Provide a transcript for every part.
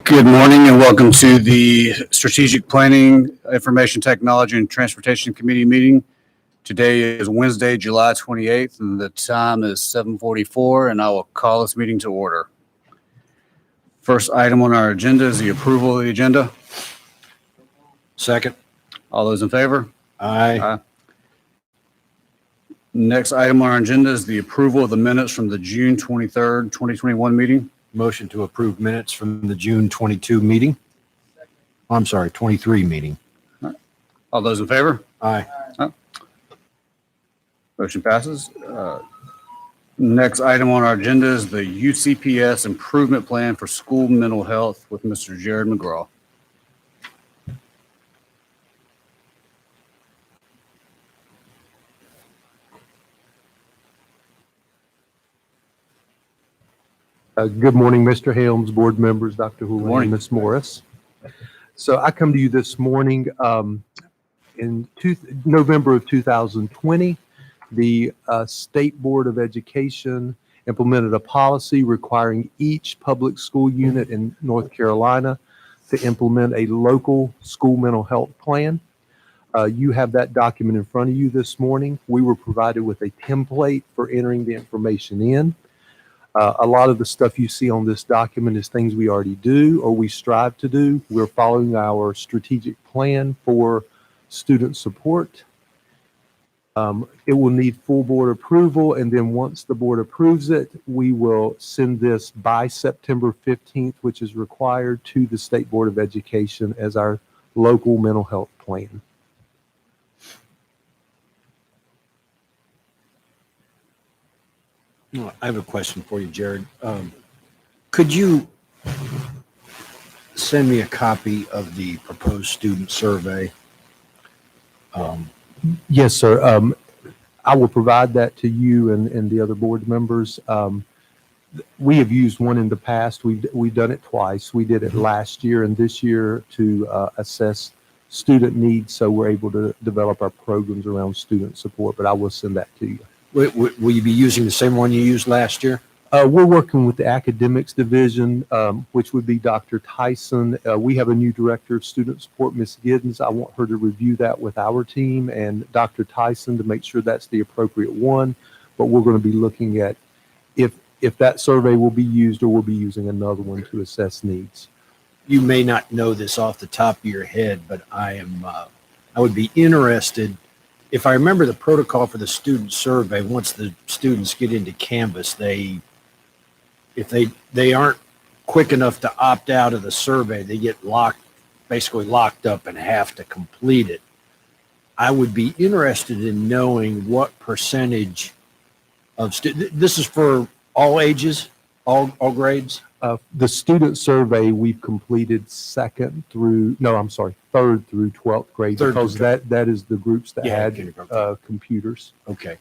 Good morning and welcome to the Strategic Planning, Information Technology and Transportation Committee meeting. Today is Wednesday, July 28th, and the time is 7:44, and I will call this meeting to order. First item on our agenda is the approval of the agenda. Second. All those in favor? Aye. Next item on our agenda is the approval of the minutes from the June 23rd, 2021 meeting. Motion to approve minutes from the June 22 meeting. I'm sorry, 23 meeting. All those in favor? Aye. Motion passes. Next item on our agenda is the UCPS Improvement Plan for School Mental Health with Mr. Jared McGraw. Good morning, Mr. Helms, board members, Dr. Houlihan, morning. and Ms. Morris. So I come to you this morning in November of 2020. The State Board of Education implemented a policy requiring each public school unit in North Carolina to implement a local school mental health plan. You have that document in front of you this morning. We were provided with a template for entering the information in. A lot of the stuff you see on this document is things we already do or we strive to do. We're following our strategic plan for student support. It will need full board approval, and then once the board approves it, we will send this by September 15th, which is required, to the State Board of Education as our local mental health plan. I have a question for you, Jared. Could you send me a copy of the proposed student survey? Yes, sir. I will provide that to you and the other board members. We have used one in the past. We've done it twice. We did it last year and this year to assess student needs, so we're able to develop our programs around student support, but I will send that to you. Will you be using the same one you used last year? We're working with the academics division, which would be Dr. Tyson. We have a new director of student support, Ms. Giddens. I want her to review that with our team and Dr. Tyson to make sure that's the appropriate one. But we're going to be looking at if that survey will be used or we'll be using another one to assess needs. You may not know this off the top of your head, but I would be interested. If I remember the protocol for the student survey, once the students get into Canvas, if they aren't quick enough to opt out of the survey, they get basically locked up and have to complete it. I would be interested in knowing what percentage of this is for all ages, all grades. The student survey we've completed third through 12th grade, because that is the groups that had computers. Okay.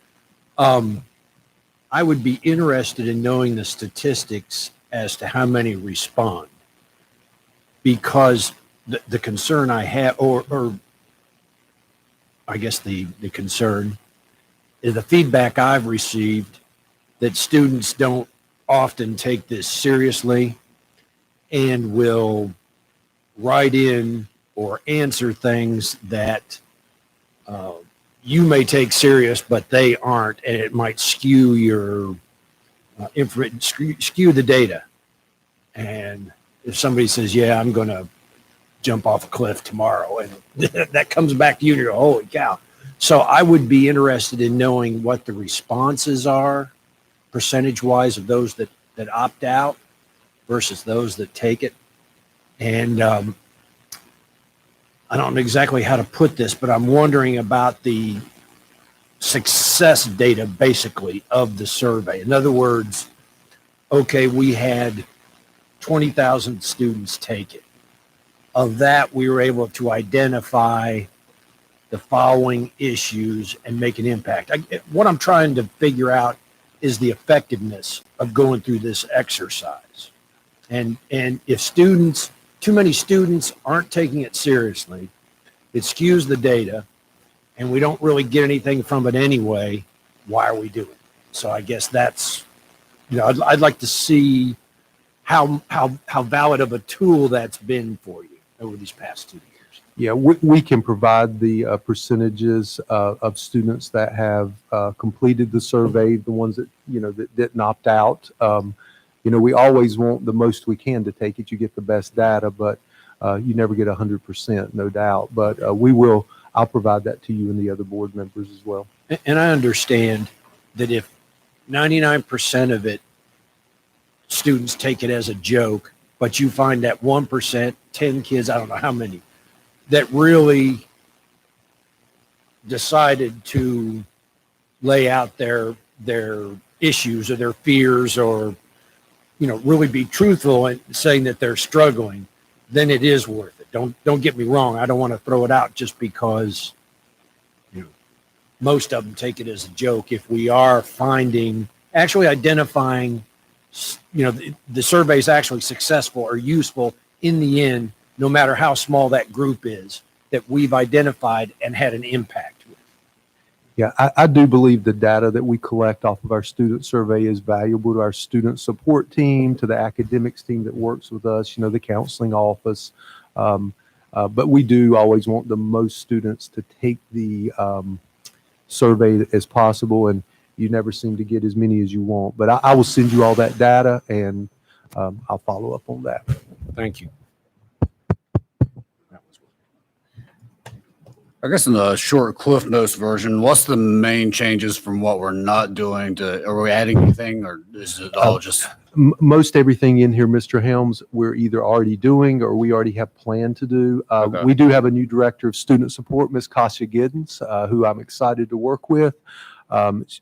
I would be interested in knowing the statistics as to how many respond, because the concern I have, or I guess the concern is the feedback I've received that students don't often take this seriously and will write in or answer things that you may take serious, but they aren't, and it might skew your skew the data. And if somebody says, "Yeah, I'm going to jump off a cliff tomorrow," and that comes back to you, and you're, "Holy cow!" So I would be interested in knowing what the responses are, percentage-wise, of those that opt out versus those that take it. And I don't know exactly how to put this, but I'm wondering about the success data, basically, of the survey. In other words, okay, we had 20,000 students take it. Of that, we were able to identify the following issues and make an impact. What I'm trying to figure out is the effectiveness of going through this exercise. And if too many students aren't taking it seriously, it skews the data, and we don't really get anything from it anyway. Why are we doing it? So I guess that's, I'd like to see how valid of a tool that's been for you over these past 2 years. Yeah, we can provide the percentages of students that have completed the survey, the ones that, that didn't opt out. We always want the most we can to take it. You get the best data, but you never get 100%, no doubt. But I'll provide that to you and the other board members as well. And I understand that if 99% of it, students take it as a joke, but you find that 1%, 10 kids, I don't know how many, that really decided to lay out their issues or their fears, or really be truthful and saying that they're struggling, then it is worth it. Don't get me wrong. I don't want to throw it out just because most of them take it as a joke. If we are actually identifying, the survey is actually successful or useful in the end, no matter how small that group is that we've identified and had an impact with. Yeah, I do believe the data that we collect off of our student survey is valuable to our student support team, to the academics team that works with us, the counseling office. But we do always want the most students to take the survey as possible, and you never seem to get as many as you want. But I will send you all that data, and I'll follow up on that. Thank you. I guess in the short Cliff Notes version, what's the main changes from what we're not doing are we adding anything, or is it all just? Most everything in here, Mr. Helms, we're either already doing or we already have planned to do. Okay. We do have a new director of student support, Ms. Kasia Giddens, who I'm excited to work with.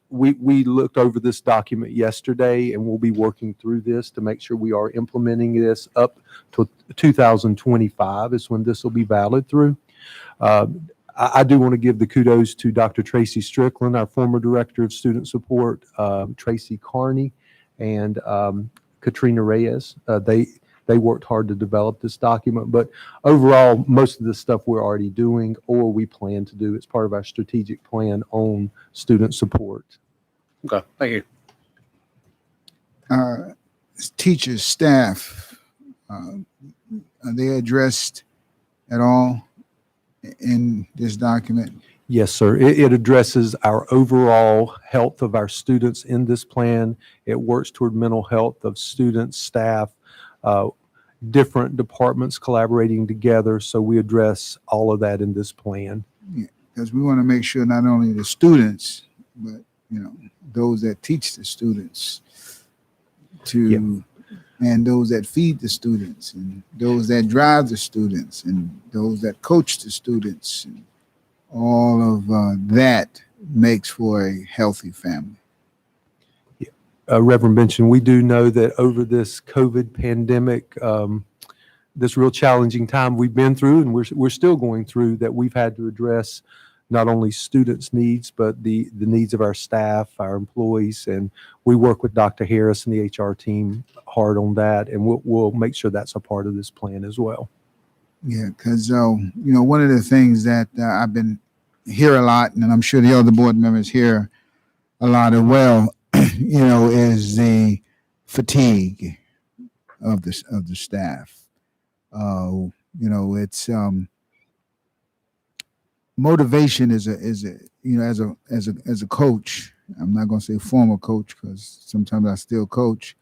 We looked over this document yesterday, and we'll be working through this to make sure we are implementing this up to 2025 is when this will be valid through. I do want to give the kudos to Dr. Tracy Strickland, our former director of student support, Tracy Carney, and Katrina Reyes. They worked hard to develop this document, but overall, most of the stuff we're already doing or we plan to do. It's part of our strategic plan on student support. Okay, thank you. Teachers, staff, are they addressed at all in this document? Yes, sir. It addresses our overall health of our students in this plan. It works toward mental health of students, staff, different departments collaborating together. So we address all of that in this plan. Yeah, because we want to make sure not only the students, but those that teach the students and those that feed the students, and those that drive the students, and those that coach the students, and all of that makes for a healthy family. Reverend Benson, we do know that over this COVID pandemic, this real challenging time we've been through, and we're still going through, that we've had to address not only students' needs, but the needs of our staff, our employees, and we work with Dr. Harris and the HR team hard on that, and we'll make sure that's a part of this plan as well. Yeah, because one of the things that I've been hear a lot, and I'm sure the other board members hear a lot as well, is the fatigue of the staff. It's motivation is as a coach. I'm not going to say former coach, because sometimes I still coach.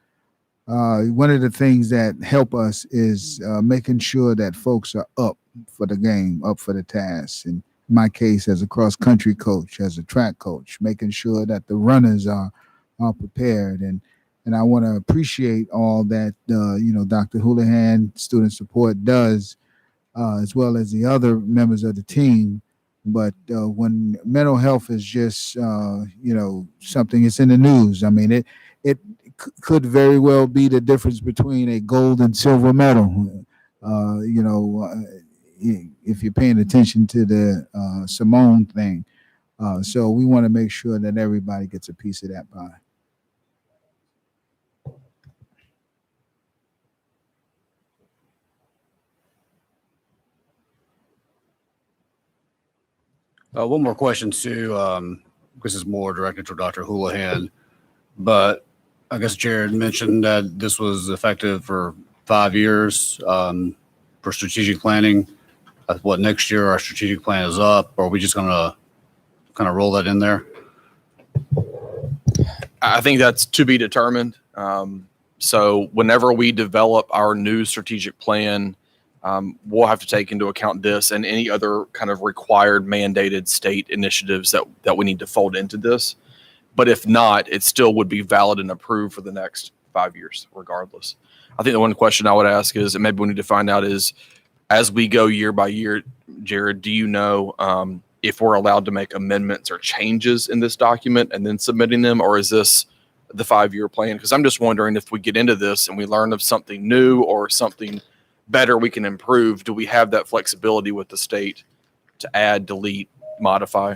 One of the things that help us is making sure that folks are up for the game, up for the task. And in my case, as a cross country coach, as a track coach, making sure that the runners are prepared. And I want to appreciate all that Dr. Houlihan, student support, does, as well as the other members of the team. But when mental health is just something, it's in the news. I mean, it could very well be the difference between a gold and silver medal. If you're paying attention to the Simone thing. So we want to make sure that everybody gets a piece of that pie. One more question too. This is more directed to Dr. Houlihan, but I guess Jared mentioned that this was effective for 5 years for strategic planning. What, next year our strategic plan is up, or are we just going to kind of roll that in there? I think that's to be determined. So whenever we develop our new strategic plan, we'll have to take into account this and any other kind of required mandated state initiatives that we need to fold into this. But if not, it still would be valid and approved for the next 5 years, regardless. I think the one question I would ask is, and maybe we need to find out is, as we go year by year, Jared, do you know if we're allowed to make amendments or changes in this document and then submitting them, or is this the 5-year plan? Because I'm just wondering if we get into this and we learn of something new or something better we can improve, do we have that flexibility with the state to add, delete, modify?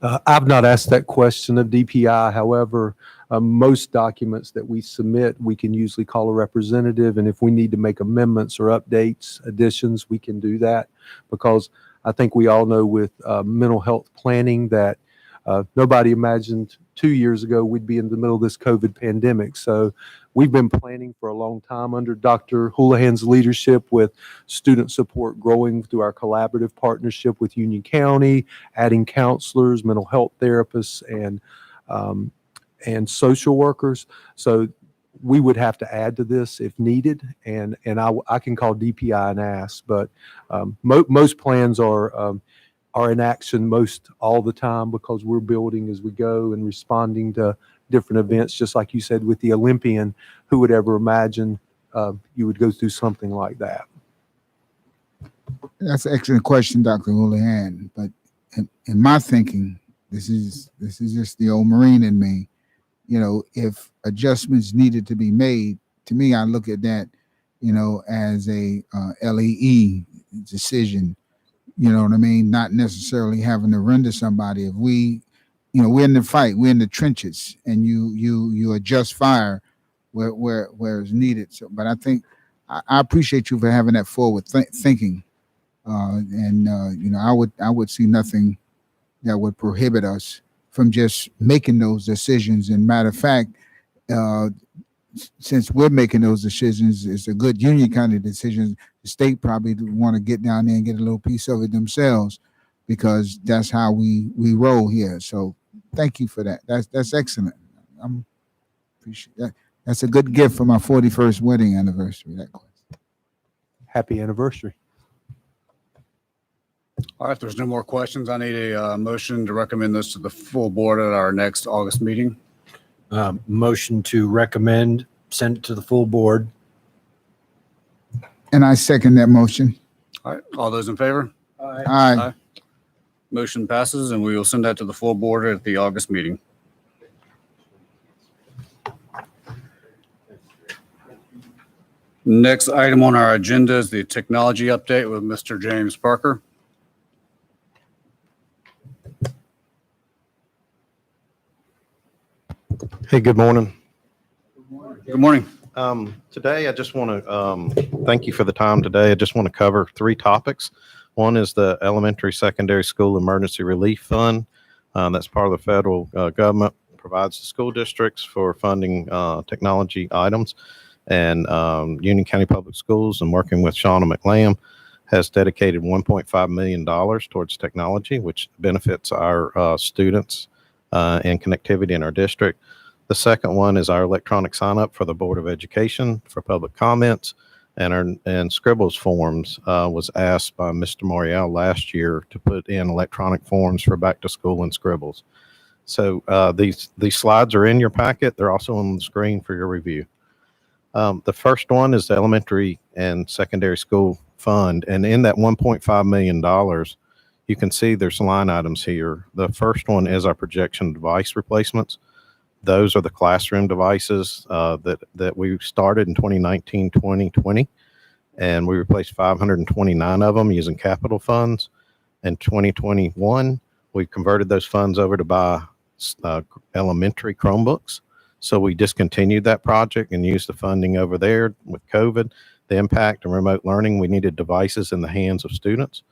I've not asked that question of DPI. However, most documents that we submit, we can usually call a representative. And if we need to make amendments or updates, additions, we can do that. Because I think we all know with mental health planning that nobody imagined 2 years ago we'd be in the middle of this COVID pandemic. So we've been planning for a long time under Dr. Houlihan's leadership, with student support growing through our collaborative partnership with Union County, adding counselors, mental health therapists, and social workers. So we would have to add to this if needed, and I can call DPI and ask. But most plans are in action most all the time, because we're building as we go and responding to different events. Just like you said with the Olympian, who would ever imagine you would go through something like that? That's an excellent question, Dr. Houlihan. But in my thinking, this is just the old Marine in me. You know, if adjustments needed to be made, to me, I look at that, you know, as a LEE decision. You know what I mean? Not necessarily having to render somebody. If we, you know, we're in the fight, we're in the trenches, and you adjust fire where it's needed. So, but I think I appreciate you for having that forward thinking, and you know, I would see nothing that would prohibit us from just making those decisions. And matter of fact, since we're making those decisions, it's a good Union County decision. The state probably want to get down there and get a little piece of it themselves, because that's how we roll here. So thank you for that. That's excellent. I'm appreciate that. That's a good gift for my 41st wedding anniversary. That question. Happy anniversary. All right, if there's no more questions, I need a motion to recommend this to the full board at our next August meeting. Motion to recommend, send it to the full board. And I second that motion. All right, all those in favor? Aye. Motion passes, and we will send that to the full board at the August meeting. Next item on our agenda is the technology update with Mr. James Parker. Hey, good morning. Good morning. Today, I just want to thank you for the time today. I just want to cover 3 topics. One is the Elementary Secondary School Emergency Relief Fund. That's part of the federal government, provides the school districts for funding technology items. And Union County Public Schools, and working with Shauna McLam, has dedicated $1.5 million towards technology, which benefits our students and connectivity in our district. The second one is our electronic sign up for the Board of Education for public comments, and Scribbles forms was asked by Mr. Morial last year to put in electronic forms for back to school and Scribbles. So these slides are in your packet. They're also on the screen for your review. The first one is the Elementary and Secondary School Fund, and in that $1.5 million, you can see there's line items here. The first one is our projection device replacements. Those are the classroom devices that we started in 2019, 2020, and we replaced 529 of them using capital funds. In 2021, we converted those funds over to buy elementary Chromebooks. So we discontinued that project and used the funding over there. With COVID, the impact and remote learning, we needed devices in the hands of students.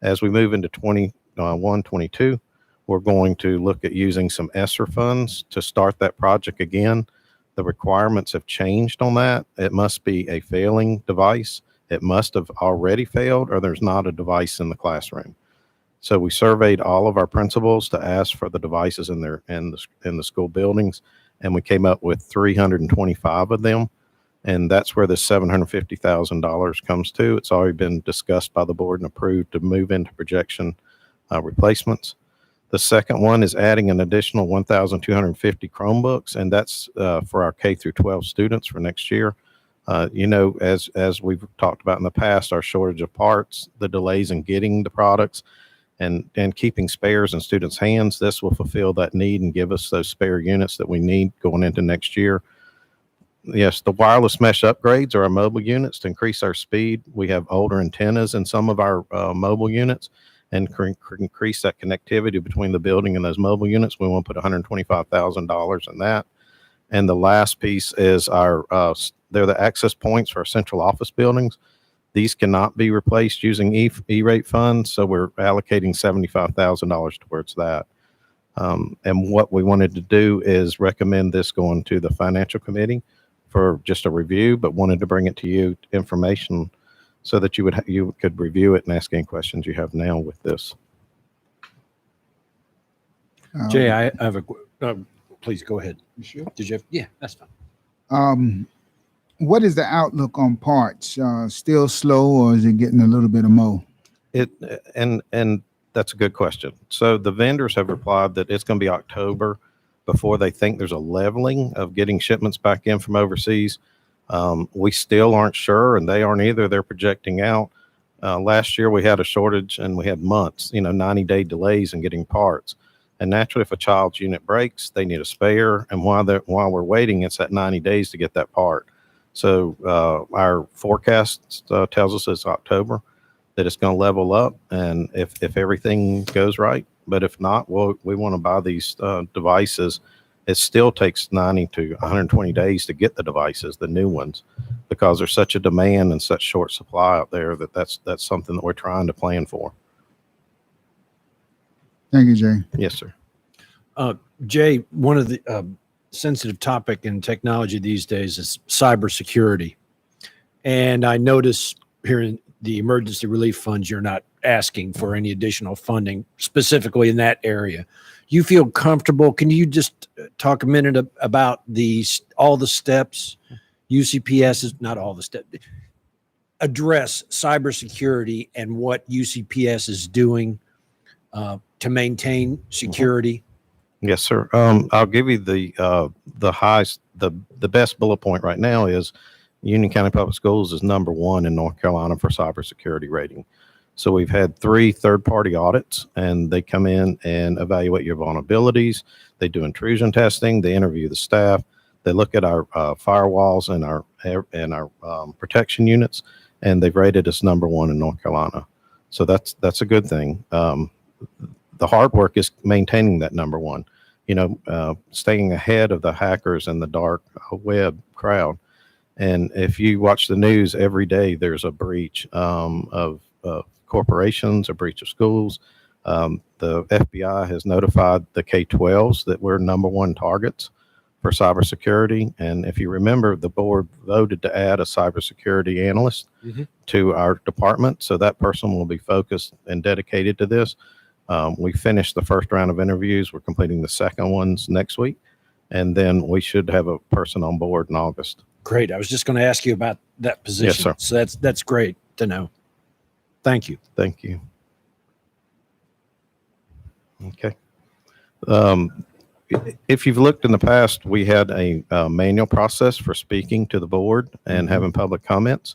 As we move into 21, 22, we're going to look at using some ESSER funds to start that project again. The requirements have changed on that. It must be a failing device. It must have already failed, or there's not a device in the classroom. So we surveyed all of our principals to ask for the devices in the school buildings, and we came up with 325 of them. And that's where the $750,000 comes to. It's already been discussed by the board and approved to move into projection replacements. The second one is adding an additional 1,250 Chromebooks, and that's for our K through 12 students for next year. As we've talked about in the past, our shortage of parts, the delays in getting the products, and keeping spares in students' hands, this will fulfill that need and give us those spare units that we need going into next year. Yes, the wireless mesh upgrades are our mobile units to increase our speed. We have older antennas in some of our mobile units, and increase that connectivity between the building and those mobile units. We want to put $125,000 in that. And the last piece is they're the access points for our central office buildings. These cannot be replaced using E-rate funds, so we're allocating $75,000 towards that. And what we wanted to do is recommend this going to the financial committee for just a review, but wanted to bring it to you information so that you could review it and ask any questions you have now with this. Jay, I have please go ahead. You sure? Did you have, yeah, that's fine. What is the outlook on parts? Still slow, or is it getting a little bit of mo? And that's a good question. So the vendors have replied that it's going to be October before they think there's a leveling of getting shipments back in from overseas. We still aren't sure, and they aren't either. They're projecting out. Last year we had a shortage, and we had months, 90-day delays in getting parts. And naturally, if a child's unit breaks, they need a spare. And while we're waiting, it's at 90 days to get that part. So our forecast tells us it's October, that it's going to level up, and if everything goes right. But if not, we want to buy these devices. It still takes 90 to 120 days to get the devices, the new ones, because there's such a demand and such short supply out there that's something that we're trying to plan for. Thank you, Jay. Yes, sir. Jay, one of the sensitive topic in technology these days is cybersecurity. And I notice here in the emergency relief funds, you're not asking for any additional funding specifically in that area. You feel comfortable? Can you just talk a minute about all the steps UCPS is, not all the steps, address cybersecurity and what UCPS is doing to maintain security? Yes, sir. I'll give you the best bullet point right now is Union County Public Schools is #1 in North Carolina for cybersecurity rating. So we've had 3 third-party audits, and they come in and evaluate your vulnerabilities. They do intrusion testing. They interview the staff. They look at our firewalls and our protection units, and they've rated us #1 in North Carolina. So that's a good thing. The hard work is maintaining that #1. Staying ahead of the hackers and the dark web crowd. And if you watch the news every day, there's a breach of corporations, a breach of schools. The FBI has notified the K-12s that we're #1 targets for cybersecurity. And if you remember, the board voted to add a cybersecurity analyst to our department. So that person will be focused and dedicated to this. We finished the first round of interviews. We're completing the second ones next week. And then we should have a person on board in August. Great. I was just going to ask you about that position. Yes, sir. So that's great to know. Thank you. Thank you. Okay. If you've looked in the past, we had a manual process for speaking to the board and having public comments.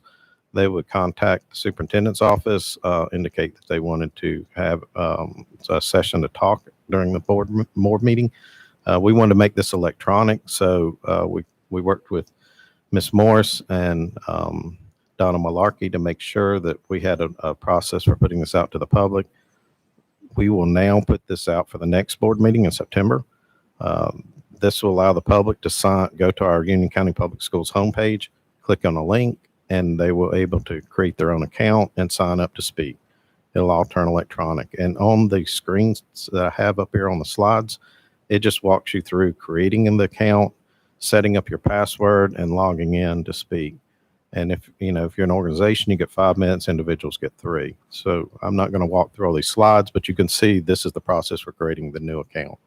They would contact the superintendent's office, indicate that they wanted to have a session to talk during the board meeting. We wanted to make this electronic, so we worked with Ms. Morris and Donna Malarkey to make sure that we had a process for putting this out to the public. We will now put this out for the next board meeting in September. This will allow the public to go to our Union County Public Schools homepage, click on a link, and they will able to create their own account and sign up to speak. It'll all turn electronic. And on the screens that I have up here on the slides, it just walks you through creating the account, setting up your password and logging in to speak. And if you're an organization, you get 5 minutes, individuals get 3. So I'm not going to walk through all these slides, but you can see this is the process for creating the new account.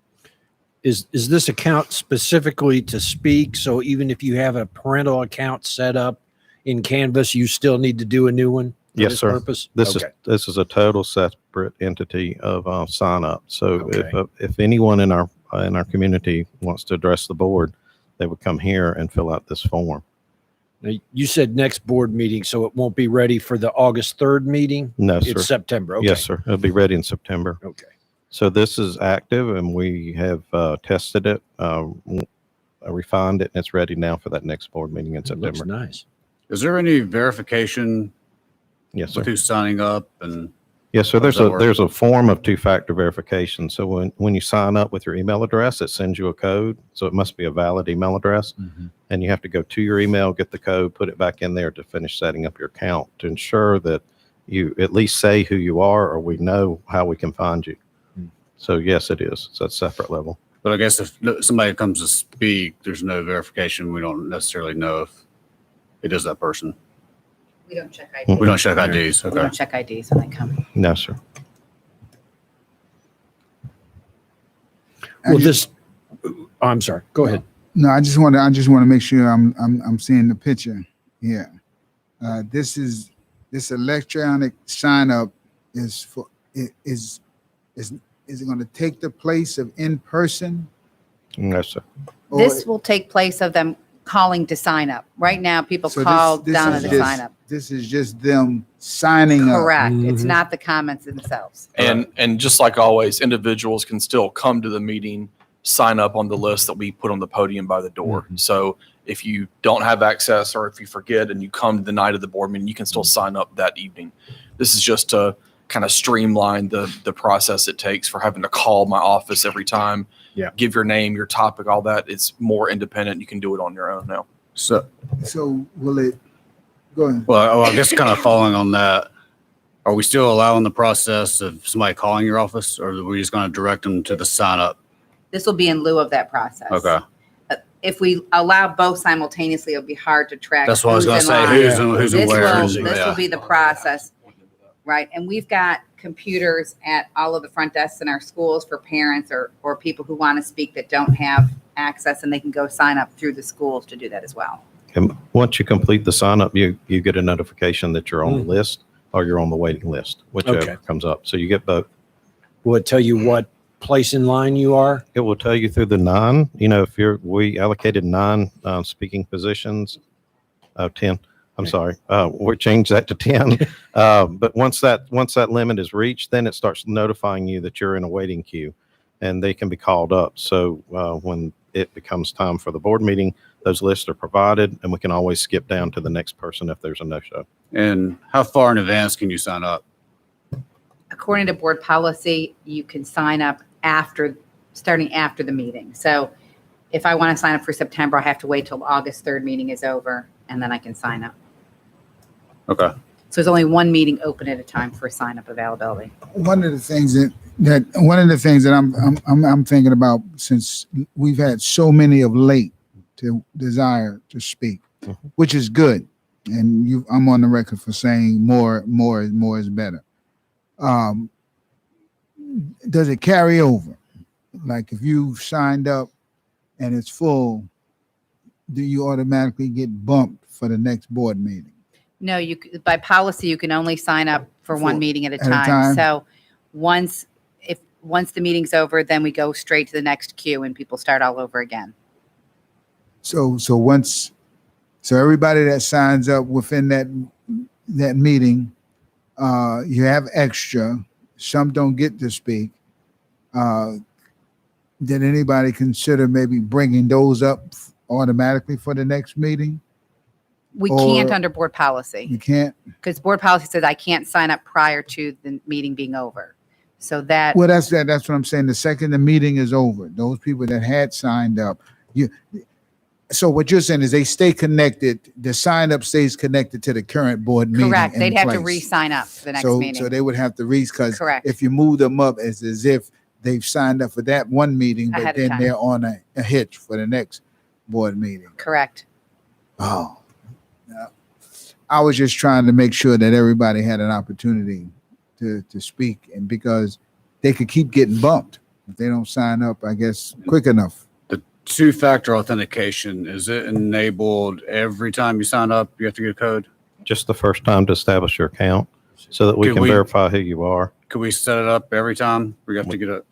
Is this account specifically to speak? So even if you have a parental account set up in Canvas, you still need to do a new one? For Yes, this sir. Purpose? This Okay. is a total separate entity of sign up. So Okay. if anyone in our community wants to address the board, they would come here and fill out this form. Now, you said next board meeting, so it won't be ready for the August 3rd meeting? No, sir. It's September. Okay. Yes, sir. It'll be ready in September. Okay. So this is active, and we have tested it, refined it, and it's ready now for that next board meeting in It looks September. nice. Is there any verification Yes, sir. with who's signing up? And Yes, so How does that work? there's a form of two-factor verification. So when you sign up with your email address, it sends you a code. So it must be a valid email address. And you have to go to your email, get the code, put it back in there to finish setting up your account to ensure that you at least say who you are, or we know how we can find you. So yes, it is. It's a separate level. but I guess if somebody comes to speak, there's no verification. We don't necessarily know if it is that person. We don't check IDs. We don't check IDs. We Okay. don't check IDs when they come. No, sir. Well, I'm sorry. Go ahead. No, I just want to make sure I'm seeing the picture here. This electronic sign up is it going to take the place of in person? No, sir. Or- This will take place of them calling to sign up. Right now, people So call this down is to just- sign up. This is just them signing up. Correct. It's Mhm. not the comments themselves. And just like always, individuals can still come to the meeting, sign up on the list that we put on the podium by the door. So if you don't have access, or if you forget and you come to the night of the board meeting, you can still sign up that evening. This is just to kind of streamline the process it takes for having to call my office every time. Yeah. Give your name, your topic, all that. It's more independent. You can do it on your own now. So, So will it, go ahead. well, I guess kind of following on that, are we still allowing the process of somebody calling your office, or are we just going to direct them to the sign up? This will be in lieu of that process. Okay. If we allow both simultaneously, it'll be hard to track. That's what I was going to who's say. in line. Who's This aware? will, this will Yeah. be the process, right? And we've got computers at all of the front desks in our schools for parents or people who want to speak that don't have access, and they can go sign up through the schools to do that as well. And once you complete the sign up, you get a notification that you're on the list or you're on the waiting list, whichever Okay. comes up. So you get both. Will it tell you what place in line you are? It will tell you through the 9, we allocated 9 speaking positions, 10. I'm sorry. We changed that to 10. But once that limit is reached, then it starts notifying you that you're in a waiting queue and they can be called up. So when it becomes time for the board meeting, those lists are provided and we can always skip down to the next person if there's a no-show. And how far in advance can you sign up? According to board policy, you can sign up starting after the meeting. So if I want to sign up for September, I have to wait till August 3rd meeting is over, and then I can sign up. Okay. So there's only one meeting open at a time for sign up availability. One of the things that I'm thinking about, since we've had so many of late to desire to speak, which is good, and I'm on the record for saying more is better. Does it carry over? Like if you signed up and it's full, do you automatically get bumped for the next board meeting? No, by policy, you can only sign up for one meeting at a time. time? So once the meeting's over, then we go straight to the next queue and people start all over again. So everybody that signs up within that meeting, you have extra. Some don't get to speak. Did anybody consider maybe bringing those up automatically for the next meeting? We Or- can't under board policy You can't. because board policy says I can't sign up prior to the meeting being over. So that, Well, that's what I'm saying. The second the meeting is over, those people that had signed up, so what you're saying is they stay connected. The sign up stays connected to the current board meeting. correct, in they'd have to place. re-sign up for the next So meeting. they would have to because Correct. if you move them up as if they've signed up for that one meeting, Ahead but of then time. they're on a hitch for the next board meeting. Correct. Oh, yeah. I was just trying to make sure that everybody had an opportunity to speak, and because they could keep getting bumped if they don't sign up, I guess, quick enough. The two-factor authentication, is it enabled every time you sign up? You have to get a code? Just the first time to establish your account so that we Could can we- verify who you are. Could we set it up every time? We have to get a,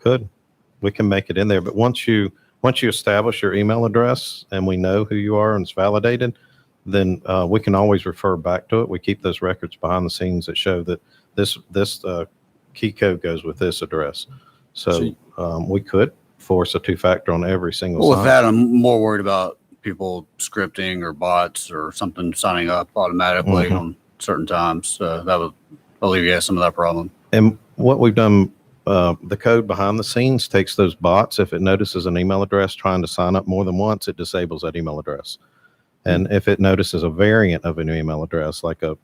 Good. We can make it in there. But once you establish your email address and we know who you are and it's validated, then we can always refer back to it. We keep those records behind the scenes that show that this key code goes with this address. So we could force a two-factor on every single well, with sign. that, I'm more worried about people scripting or bots or something signing up automatically Mhm. on certain times. That would alleviate some of that problem. And what we've done, the code behind the scenes takes those bots. If it notices an email address trying to sign up more than once, it disables that email address. And if it notices a variant of an email address, like a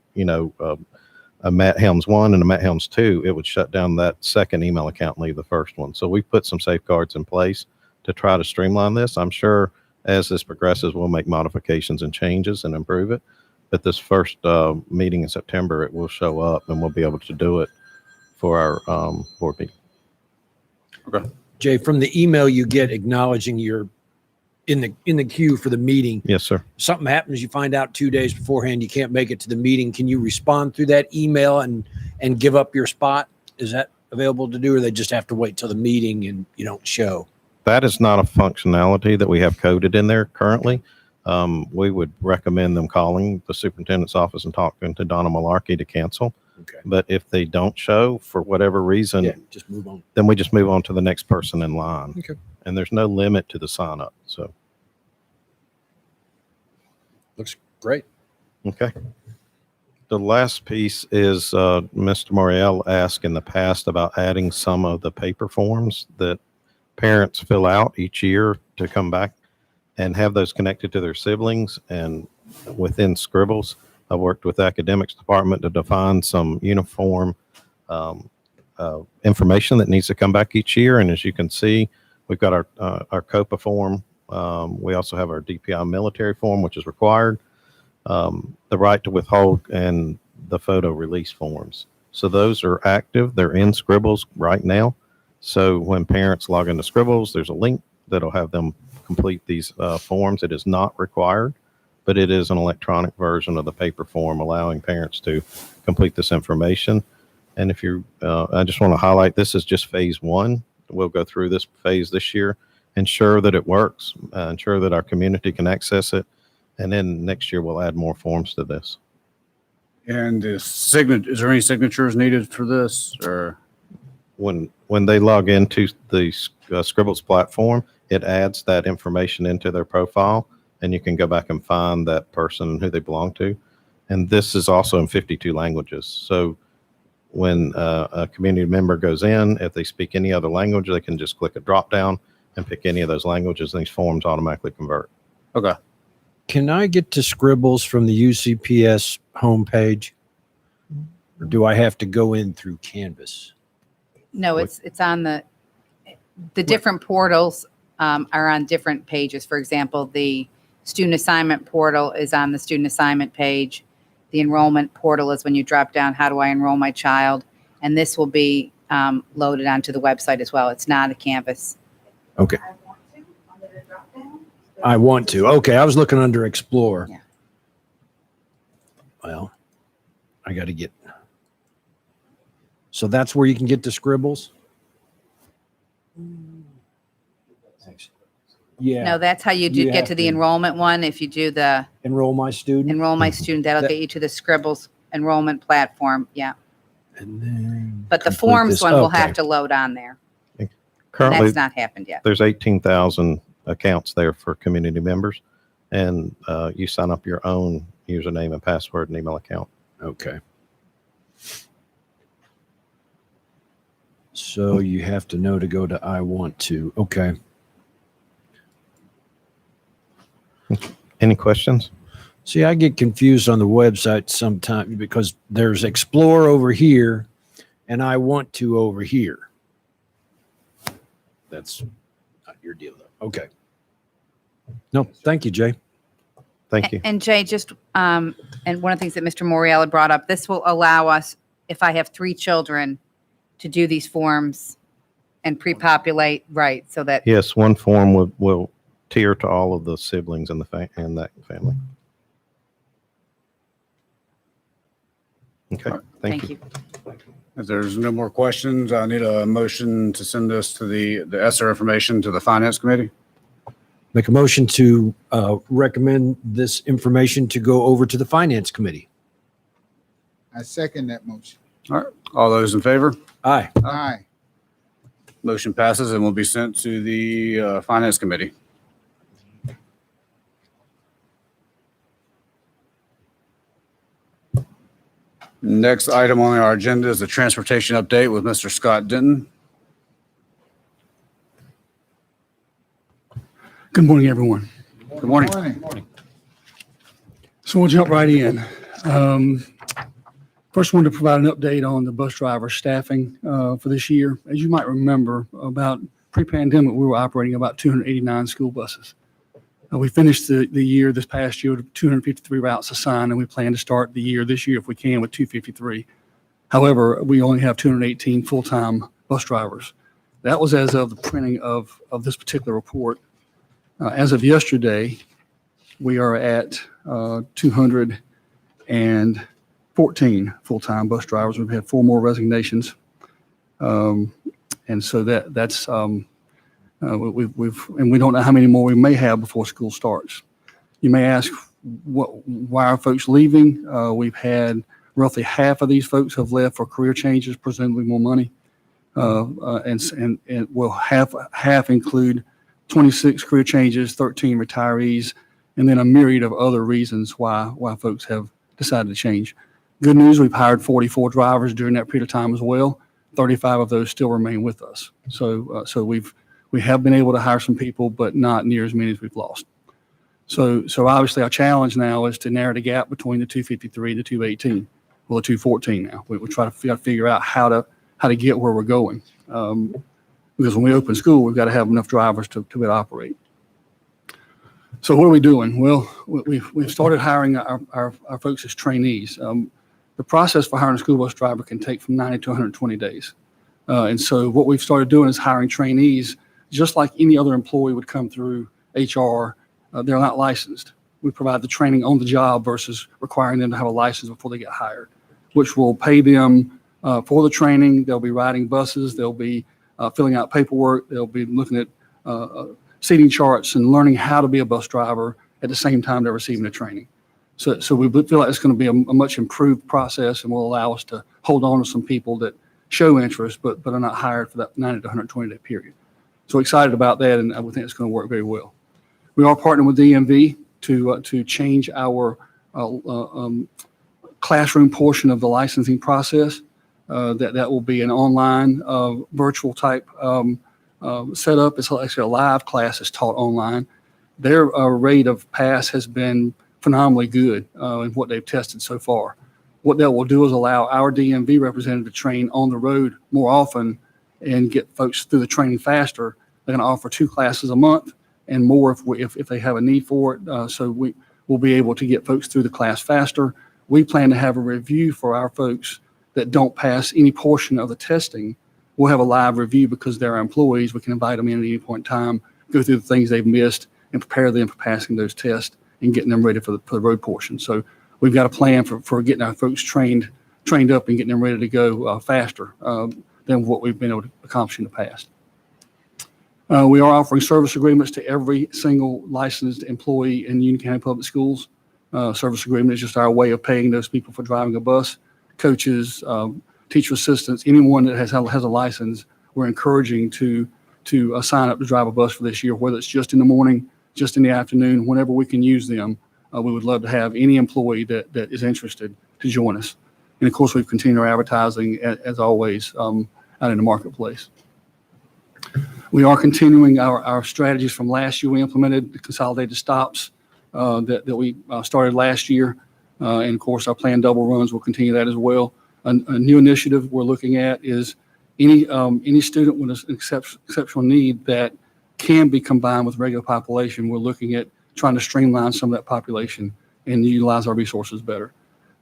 Matt Helms 1 and a Matt Helms 2, it would shut down that second email account and leave the first one. So we've put some safeguards in place to try to streamline this. I'm sure as this progresses, we'll make modifications and changes and improve it. But this first meeting in September, it will show up and we'll be able to do it for our board meeting. Jay, from the email you get acknowledging you're in the queue for the meeting, Yes, sir. something happens, you find out 2 days beforehand, you can't make it to the meeting. Can you respond through that email and give up your spot? Is that available to do, or they just have to wait till the meeting and you don't show? That is not a functionality that we have coded in there currently. We would recommend them calling the superintendent's office and talking to Donna Malarkey to cancel. Okay. But if they don't show for whatever reason, Yeah, just move on. then we just move on to the next person in line. Okay. And there's no limit to the sign up. So, Looks great. okay. The last piece is Mr. Moriel asked in the past about adding some of the paper forms that parents fill out each year to come back and have those connected to their siblings. And within Scribbles, I worked with the academics department to define some uniform information that needs to come back each year. And as you can see, we've got our COPA form. We also have our DPI military form, which is required, the right to withhold, and the photo release forms. So those are active. They're in Scribbles right now. So when parents log into Scribbles, there's a link that'll have them complete these forms. It is not required, but it is an electronic version of the paper form, allowing parents to complete this information. And if you, I just want to highlight, this is just phase one. We'll go through this phase this year, ensure that it works, ensure that our community can access it. And then next year we'll add more forms to this. And is there any signatures needed for this, or? When they log into the Scribbles platform, it adds that information into their profile, and you can go back and find that person and who they belong to. And this is also in 52 languages. So when a community member goes in, if they speak any other language, they can just click a drop down and pick any of those languages, and these forms automatically convert. Okay. Can I get to Scribbles from the UCPS homepage? Or do I have to go in through Canvas? No, it's on the different portals are on different pages. For example, the student assignment portal is on the student assignment page. The enrollment portal is when you drop down, how do I enroll my child? And this will be loaded onto the website as well. It's not a Canvas. Okay. I want to. Okay, I was looking under Explore. Yeah. Well, I got to get. So that's where you can get to Scribbles? Yeah. No, that's how you You get have to the to- enrollment one. If you do the Enroll my student. enroll my student, that'll That- get you to the Scribbles enrollment platform. Yeah. And then But the complete forms this. one will Okay. have to load on there. And Currently, that's not happened yet. there's 18,000 accounts there for community members, and you sign up your own username and password and email account. Okay. So you have to know to go to I want to. Okay. Any questions? See, I get confused on the website sometimes because there's Explore over here and I want to over here. That's not your deal, though. Okay. No, thank you, Jay. Thank you. And Jay, just, and one of the things that Mr. Morial had brought up, this will allow us, if I have 3 children, to do these forms and pre-populate, right, so that, Yes, one form will tier to all of the siblings in in that family. Okay, thank you. If there's no more questions, I need a motion to send this to the ESSER information to the Finance Committee. Make a motion to recommend this information to go over to the Finance Committee. I second that motion. All right, all those in favor? Aye. Aye. Motion passes and will be sent to the Finance Committee. Next item on our agenda is the transportation update with Mr. Scott Denton. Good morning, everyone. Good morning. So we'll jump right in. First, wanted to provide an update on the bus driver staffing for this year. As you might remember, about pre-pandemic, we were operating about 289 school buses. We finished the year this past year with 253 routes assigned, and we plan to start the year this year, if we can, with 253. However, we only have 218 full-time bus drivers. That was as of the printing of this particular report. As of yesterday, we are at 214 full-time bus drivers. We've had 4 more resignations. And so that's we don't know how many more we may have before school starts. You may ask, why are folks leaving? We've had roughly half of these folks have left for career changes, presumably more money. And will half include 26 career changes, 13 retirees, and then a myriad of other reasons why folks have decided to change. Good news, we've hired 44 drivers during that period of time as well. 35 of those still remain with us. So we have been able to hire some people, but not near as many as we've lost. So obviously our challenge now is to narrow the gap between the 253 and the 218, well, the 214 now. We try to figure out how to get where we're going. Because when we open school, we've got to have enough drivers to be able to operate. So what are we doing? Well, we've started hiring our folks as trainees. The process for hiring a school bus driver can take from 90 to 120 days. And so what we've started doing is hiring trainees, just like any other employee would come through HR. They're not licensed. We provide the training on the job versus requiring them to have a license before they get hired, which will pay them for the training. They'll be riding buses. They'll be filling out paperwork. They'll be looking at seating charts and learning how to be a bus driver at the same time they're receiving the training. So we feel like it's going to be a much improved process and will allow us to hold on to some people that show interest but are not hired for that 90 to 120 day period. So excited about that, and I would think it's going to work very well. We are partnering with DMV to change our classroom portion of the licensing process. That will be an online virtual type setup. It's actually a live class that's taught online. Their rate of pass has been phenomenally good in what they've tested so far. What that will do is allow our DMV representative to train on the road more often and get folks through the training faster. They're going to offer 2 classes a month and more if they have a need for it. So we will be able to get folks through the class faster. We plan to have a review for our folks that don't pass any portion of the testing. We'll have a live review because they're our employees. We can invite them in at any point in time, go through the things they've missed, and prepare them for passing those tests and getting them ready for the road portion. So we've got a plan for getting our folks trained up and getting them ready to go faster than what we've been able to accomplish in the past. We are offering service agreements to every single licensed employee in Union County Public Schools. Service agreement is just our way of paying those people for driving a bus. Coaches, teacher assistants, anyone that has a license, we're encouraging to sign up to drive a bus for this year, whether it's just in the morning, just in the afternoon, whenever we can use them. We would love to have any employee that is interested to join us. And of course, we've continued our advertising as always out in the marketplace. We are continuing our strategies from last year. We implemented the Consolidated Stops that we started last year. And of course, our planned double runs will continue that as well. A new initiative we're looking at is any student with an exceptional need that can be combined with regular population. We're looking at trying to streamline some of that population and utilize our resources better.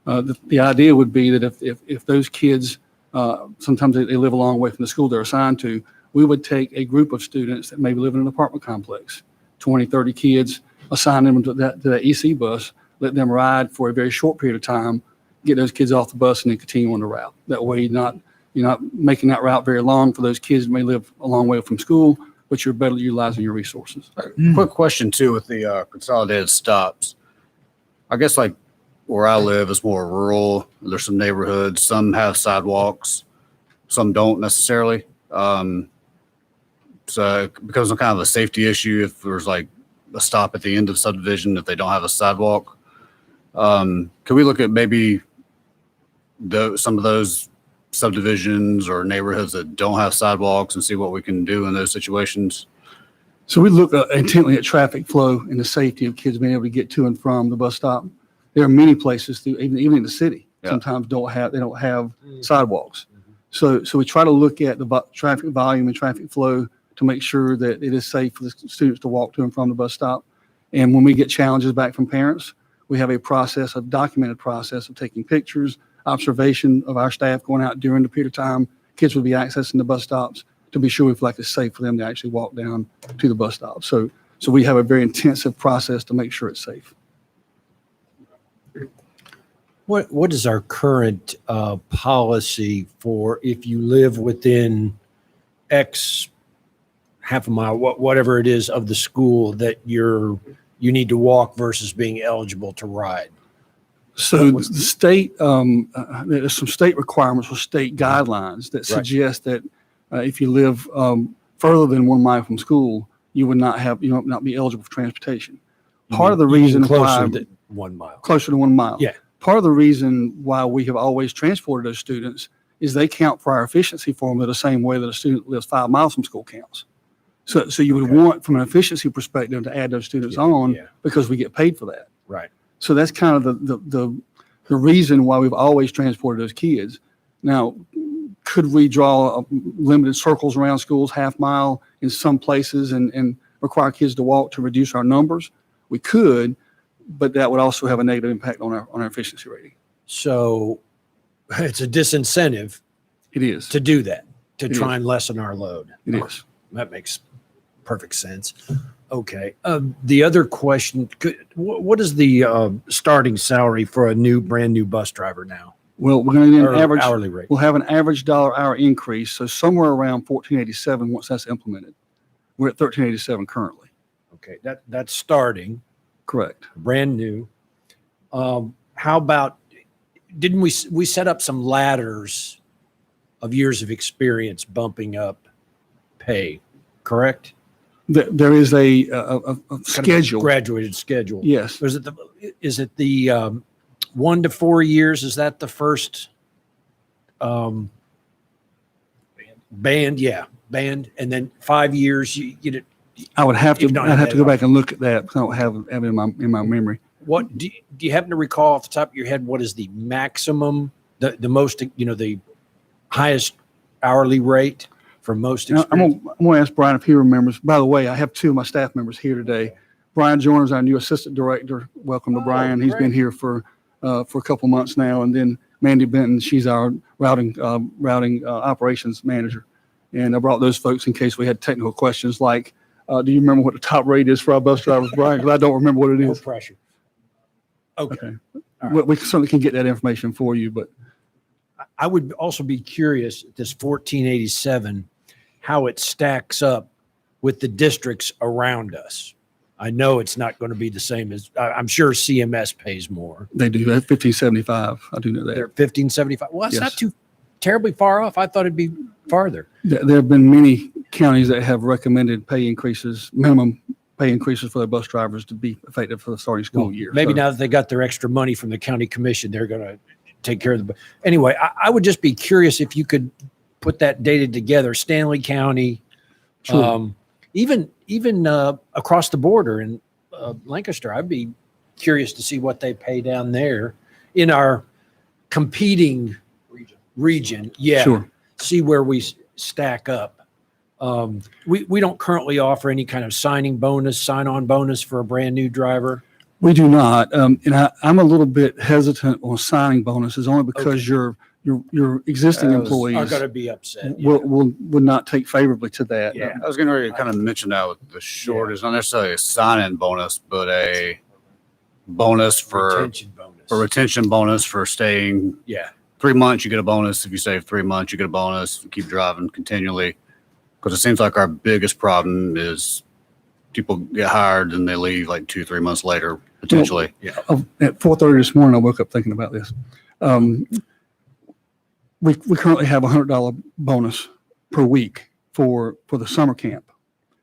The idea would be that if those kids, sometimes they live a long way from the school they're assigned to, we would take a group of students that maybe live in an apartment complex, 20, 30 kids, assign them to that EC bus, let them ride for a very short period of time, get those kids off the bus and then continue on the route. That way you're not making that route very long for those kids that may live a long way from school, but you're better utilizing your resources. Quick question too with the consolidated stops. I guess like where I live is more rural. There's some neighborhoods, some have sidewalks, some don't necessarily. So it becomes some kind of a safety issue if there's like a stop at the end of subdivision if they don't have a sidewalk. Can we look at maybe some of those subdivisions or neighborhoods that don't have sidewalks and see what we can do in those situations? So we look intently at traffic flow and the safety of kids being able to get to and from the bus stop. There are many places, even in the city, sometimes they don't have sidewalks. So we try to look at the traffic volume and traffic flow to make sure that it is safe for the students to walk to and from the bus stop. And when we get challenges back from parents, we have a documented process of taking pictures, observation of our staff going out during the period of time kids will be accessing the bus stops to be sure we feel like it's safe for them to actually walk down to the bus stop. So we have a very intensive process to make sure it's safe. What is our current policy for if you live within X half a mile, whatever it is of the school that you need to walk versus being eligible to ride? So the state, there's some state requirements or state guidelines that suggest that if you live further than 1 mile from school, you would not be eligible for transportation. Part of the reason closer than 1 mile. Closer to 1 mile. Yeah. Part of the reason why we have always transported those students is they count for our efficiency formula the same way that a student lives 5 miles from school counts. So you would want, from an efficiency perspective, to add those students on because we get paid for that. Right. So that's kind of the reason why we've always transported those kids. Now, could we draw limited circles around schools, half mile in some places, and require kids to walk to reduce our numbers? We could, but that would also have a negative impact on our efficiency rating. So it's a disincentive. It is. To do that, to It try and lessen our load. It is. That makes perfect sense. Okay. The other question, what is the starting salary for a brand new bus driver now? Well, we're going to get an Or average hourly rate? We'll have an average $1 increase, so somewhere around $14.87 once that's implemented. We're at $13.87 currently. Okay, that's starting. Correct. Brand new. How about, didn't we set up some ladders of years of experience bumping up pay, correct? There is a schedule. Graduated schedule. Yes. Is it the 1 to 4 years? Is that the first band? Yeah, band. And then 5 years, you get it. I would have to. You've not I'd have to had go it. back and look at that because I don't have it in my memory. What do you happen to recall off the top of your head? What is the maximum, the most, the highest hourly rate for most Now, I'm experience? going to ask Brian if he remembers. By the way, I have 2 of my staff members here today. Brian Joyner is our new assistant director. Welcome to Brian. He's been here for a couple months now. And then Mandy Benton, she's our routing operations manager. And I brought those folks in case we had technical questions like, do you remember what the top rate is for our bus drivers, Brian? Because I don't remember what it No is. pressure. Okay. Okay. We certainly can get that information for you, but I would also be curious, this 1487, how it stacks up with the districts around us. I know it's not going to be the same as, I'm sure CMS pays more. they do. They're $15.75. I do know that. They're 1575. Well, that's Yes. not too terribly far off. I thought it'd be farther. There have been many counties that have recommended pay increases, minimum pay increases for their bus drivers to be effective for the starting school year. Maybe So- now that they got their extra money from the county commission, they're going to take care of the. Anyway, I would just be curious if you could put that data together. Stanley County, Sure. even across the border in Lancaster. I'd be curious to see what they pay down there in our competing region. Yeah, Sure. see where we stack up. We don't currently offer any kind of signing bonus, sign-on bonus for a brand new driver. We do not. And I'm a little bit hesitant on signing bonuses only because your existing Are employees going to be upset. would not take favorably to that. Yeah. I was going to kind of mention that with the short, it's not necessarily a sign-in bonus, but a bonus for retention bonus for staying. Yeah. 3 months, you get a bonus. If you stay 3 months, you get a bonus. Keep driving continually. Because it seems like our biggest problem is people get hired and they leave like 2-3 months later, potentially. At 4:30 this morning, I woke up thinking about this. We currently have $100 bonus per week for the summer camp.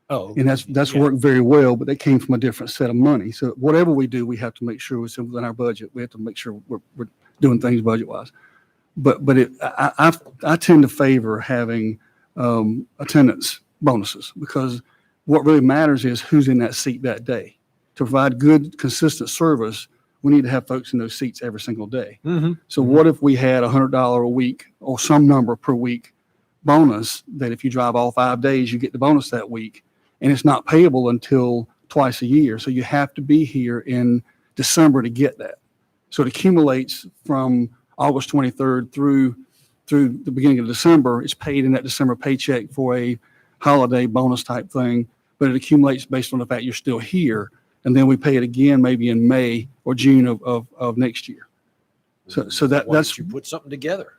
Oh, And that's worked very well, but that came from a different set of money. So whatever we do, we have to make sure it's within our budget. We have to make sure we're doing things budget-wise. But I tend to favor having attendance bonuses because what really matters is who's in that seat that day. To provide good, consistent service, we need to have folks in those seats every single day. So what if we had $100 a week or some number per week bonus that if you drive all 5 days, you get the bonus that week, and it's not payable until twice a year. So you have to be here in December to get that. So it accumulates from August 23rd through the beginning of December. It's paid in that December paycheck for a holiday bonus type thing, but it accumulates based on the fact you're still here. And then we pay it again, maybe in May or June of next year. So why that's don't you put something together.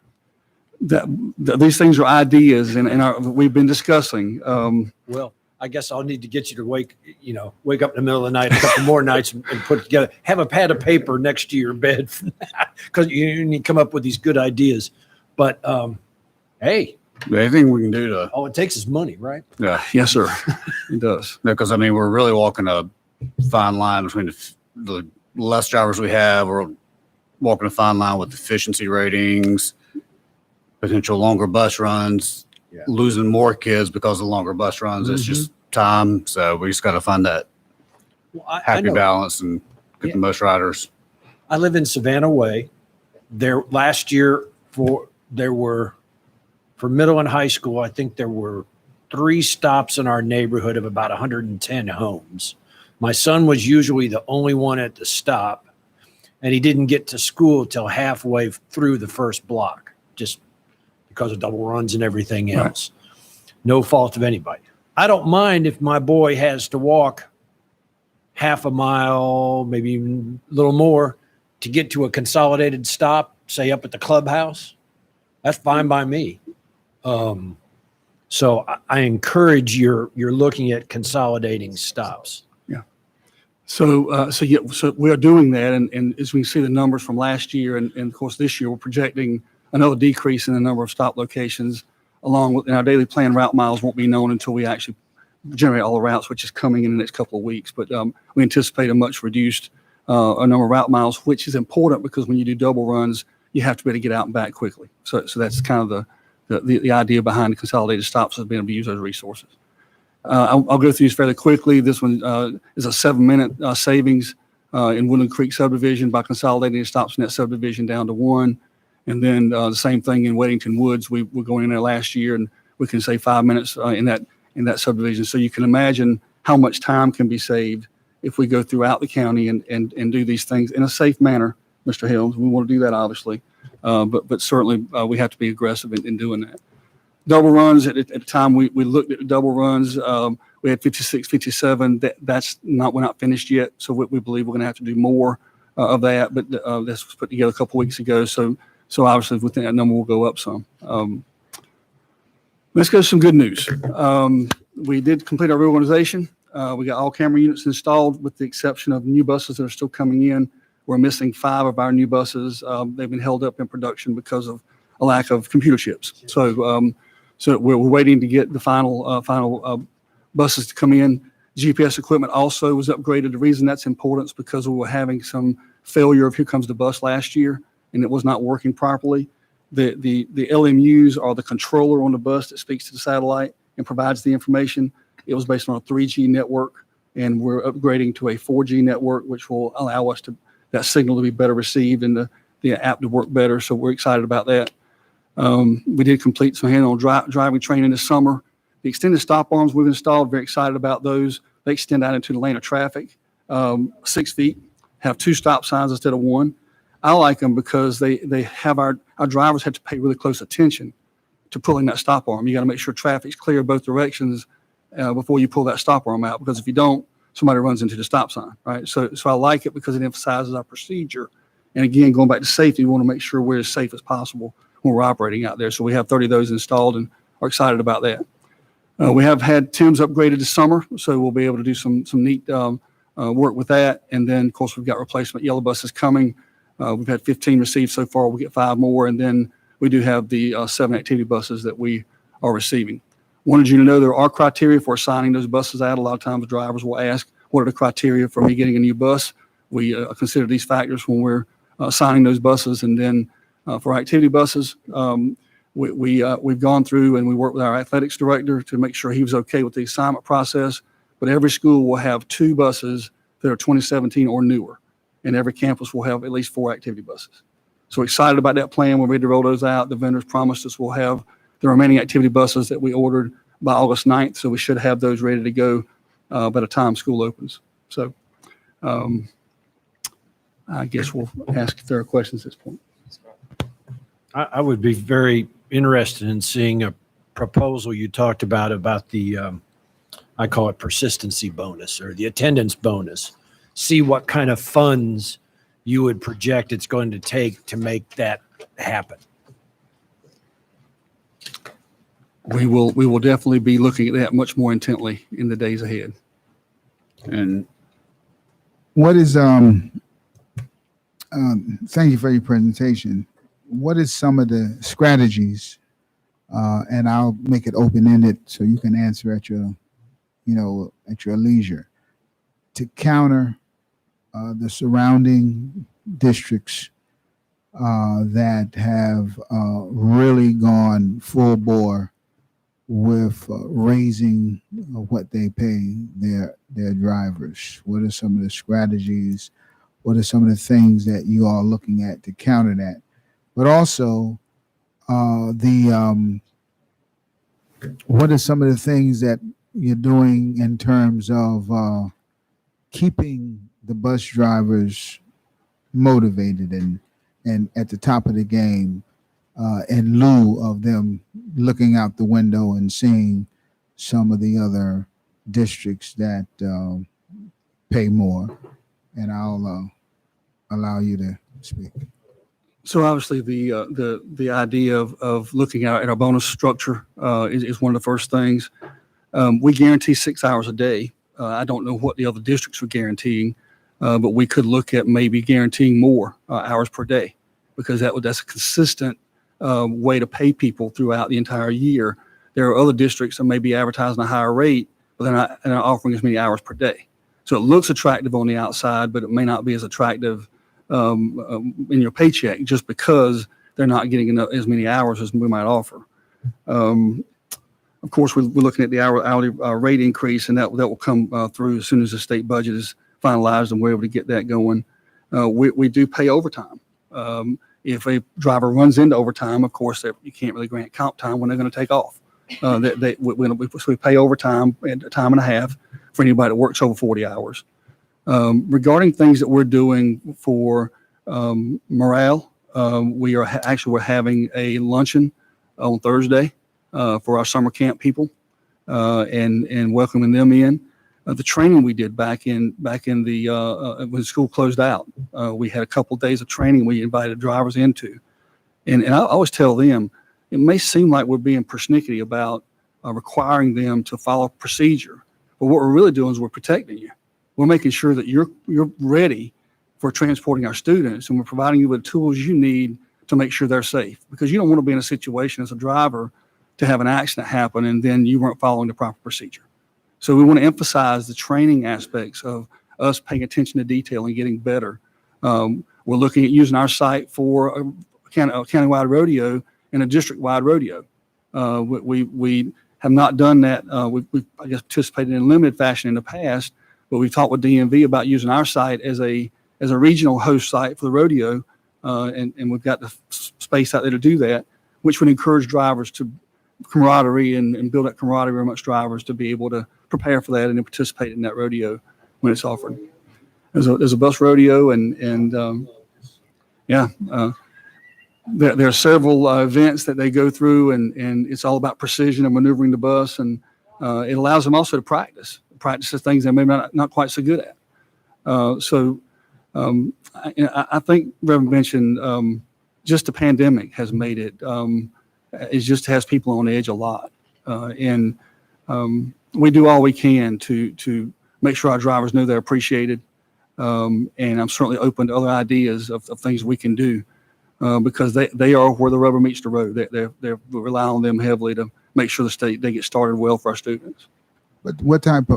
these things are ideas and we've been discussing. Well, I guess I'll need to get you to wake up in the middle of the night, a couple more nights and put it together. Have a pad of paper next to your bed because you need to come up with these good ideas. But hey, Anything we can do to, all it takes is money, right? yeah, Yes, sir. It does. because I mean, we're really walking a fine line between the less drivers we have, we're walking a fine line with efficiency ratings, potential longer bus runs, Yeah. losing more kids because of longer bus runs. It's just time. So we just got to find that Well, I happy know. balance and get Yeah. the most riders. I live in Savannah Way. There last year for middle and high school, I think there were 3 stops in our neighborhood of about 110 homes. My son was usually the only one at the stop, and he didn't get to school till halfway through the first block, just because of double runs and everything else. No fault of anybody. I don't mind if my boy has to walk half a mile, maybe even a little more, to get to a consolidated stop, say up at the clubhouse. That's fine by me. So I encourage you're looking at consolidating stops. So we are doing that. And as we can see the numbers from last year and of course this year, we're projecting another decrease in the number of stop locations along with, and our daily plan route miles won't be known until we actually generate all the routes, which is coming in the next couple of weeks. But we anticipate a much reduced number of route miles, which is important because when you do double runs, you have to be able to get out and back quickly. So that's kind of the idea behind the consolidated stops is being able to use those resources. I'll go through these fairly quickly. This one is a 7-minute savings in Woodland Creek subdivision by consolidating the stops in that subdivision down to 1. And then the same thing in Weddington Woods. We were going in there last year and we can save 5 minutes in that subdivision. So you can imagine how much time can be saved if we go throughout the county and do these things in a safe manner, Mr. Helms. We want to do that, obviously. But certainly we have to be aggressive in doing that. Double runs, at the time we looked at the double runs, we had 56, 57. We're not finished yet. So we believe we're going to have to do more of that. But this was put together a couple weeks ago. So obviously within that number will go up some. Let's go to some good news. We did complete our reorganization. We got all camera units installed with the exception of new buses that are still coming in. We're missing 5 of our new buses. They've been held up in production because of a lack of computer chips. So we're waiting to get the final buses to come in. GPS equipment also was upgraded. The reason that's important is because we were having some failure of Here Comes the Bus last year, and it was not working properly. The LMUs are the controller on the bus that speaks to the satellite and provides the information. It was based on a 3G network, and we're upgrading to a 4G network, which will allow us that signal to be better received and the app to work better. So we're excited about that. We did complete some hand-on driving training this summer. The extended stop arms we've installed, very excited about those. They extend out into the lane of traffic, 6 feet, have 2 stop signs instead of 1. I like them because they have our drivers have to pay really close attention to pulling that stop arm. You got to make sure traffic's clear both directions before you pull that stop arm out, because if you don't, somebody runs into the stop sign, right? So I like it because it emphasizes our procedure. And again, going back to safety, we want to make sure we're as safe as possible when we're operating out there. So we have 30 of those installed and are excited about that. We have had Tim's upgraded this summer, so we'll be able to do some neat work with that. And then, of course, we've got replacement yellow buses coming. We've had 15 received so far. We'll get 5 more. And then we do have the 7 activity buses that we are receiving. Wanted you to know there are criteria for assigning those buses out. A lot of times drivers will ask, what are the criteria for me getting a new bus? We consider these factors when we're assigning those buses. And then for activity buses, we've gone through and we worked with our athletics director to make sure he was okay with the assignment process. But every school will have 2 buses that are 2017 or newer, and every campus will have at least 4 activity buses. So excited about that plan. We're ready to roll those out. The vendors promised us we'll have the remaining activity buses that we ordered by August 9th. So we should have those ready to go by the time school opens. So I guess we'll ask if there are questions at this point. I would be very interested in seeing a proposal you talked about the, I call it persistency bonus or the attendance bonus. See what kind of funds you would project it's going to take to make that happen. We will definitely be looking at that much more intently in the days ahead. And What is, thank you for your presentation. What is some of the strategies, and I'll make it open-ended so you can answer at your, at your leisure, to counter the surrounding districts that have really gone full bore with raising what they pay their drivers? What are some of the strategies? What are some of the things that you are looking at to counter that? But also, what are some of the things that you're doing in terms of keeping the bus drivers motivated and at the top of the game, in lieu of them looking out the window and seeing some of the other districts that pay more? And I'll allow you to speak. So obviously the idea of looking at our bonus structure is one of the first things. We guarantee 6 hours a day. I don't know what the other districts are guaranteeing, but we could look at maybe guaranteeing more hours per day, because that's a consistent way to pay people throughout the entire year. There are other districts that may be advertising a higher rate, but they're not offering as many hours per day. So it looks attractive on the outside, but it may not be as attractive in your paycheck, just because they're not getting as many hours as we might offer. Of course, we're looking at the hourly rate increase, and that will come through as soon as the state budget is finalized and we're able to get that going. We do pay overtime. If a driver runs into overtime, of course, you can't really grant comp time when they're going to take off. So we pay overtime at a time and a half for anybody that works over 40 hours. Regarding things that we're doing for morale, we're having a luncheon on Thursday for our summer camp people and welcoming them in. The training we did back in the when school closed out, we had a couple of days of training we invited drivers into, and I always tell them, it may seem like we're being persnickety about requiring them to follow procedure, but what we're really doing is we're protecting you. We're making sure that you're ready for transporting our students, and we're providing you with the tools you need to make sure they're safe, because you don't want to be in a situation as a driver to have an accident happen and then you weren't following the proper procedure. So we want to emphasize the training aspects of us paying attention to detail and getting better. We're looking at using our site for a countywide rodeo and a district-wide rodeo. We have not done that. We've, I guess, participated in limited fashion in the past, but we've talked with DMV about using our site as a regional host site for the rodeo, and we've got the space out there to do that, which would encourage drivers to camaraderie and build that camaraderie amongst drivers to be able to prepare for that and then participate in that rodeo when it's offered. There's a bus rodeo there are several events that they go through and it's all about precision and maneuvering the bus, and it allows them also to practice the things they may not quite so good at. I think Reverend mentioned just the pandemic has made it just has people on edge a lot, and we do all we can to make sure our drivers know they're appreciated, and I'm certainly open to other ideas of things we can do. Because they are where the rubber meets the road. They rely on them heavily to make sure they get started well for our students. But what type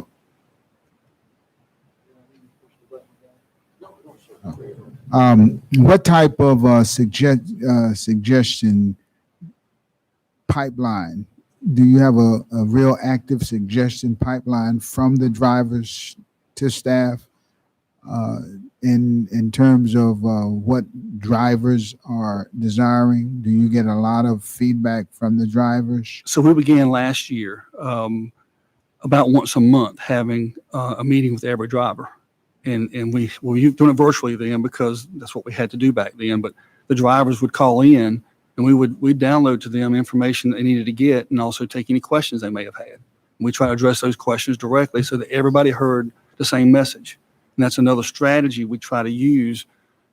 of suggestion pipeline? Do you have a real active suggestion pipeline from the drivers to staff in terms of what drivers are desiring? Do you get a lot of feedback from the drivers? So we began last year about once a month having a meeting with every driver. And we were doing it virtually then because that's what we had to do back then. But the drivers would call in and we'd download to them information they needed to get and also take any questions they may have had. And we try to address those questions directly so that everybody heard the same message. And that's another strategy we try to use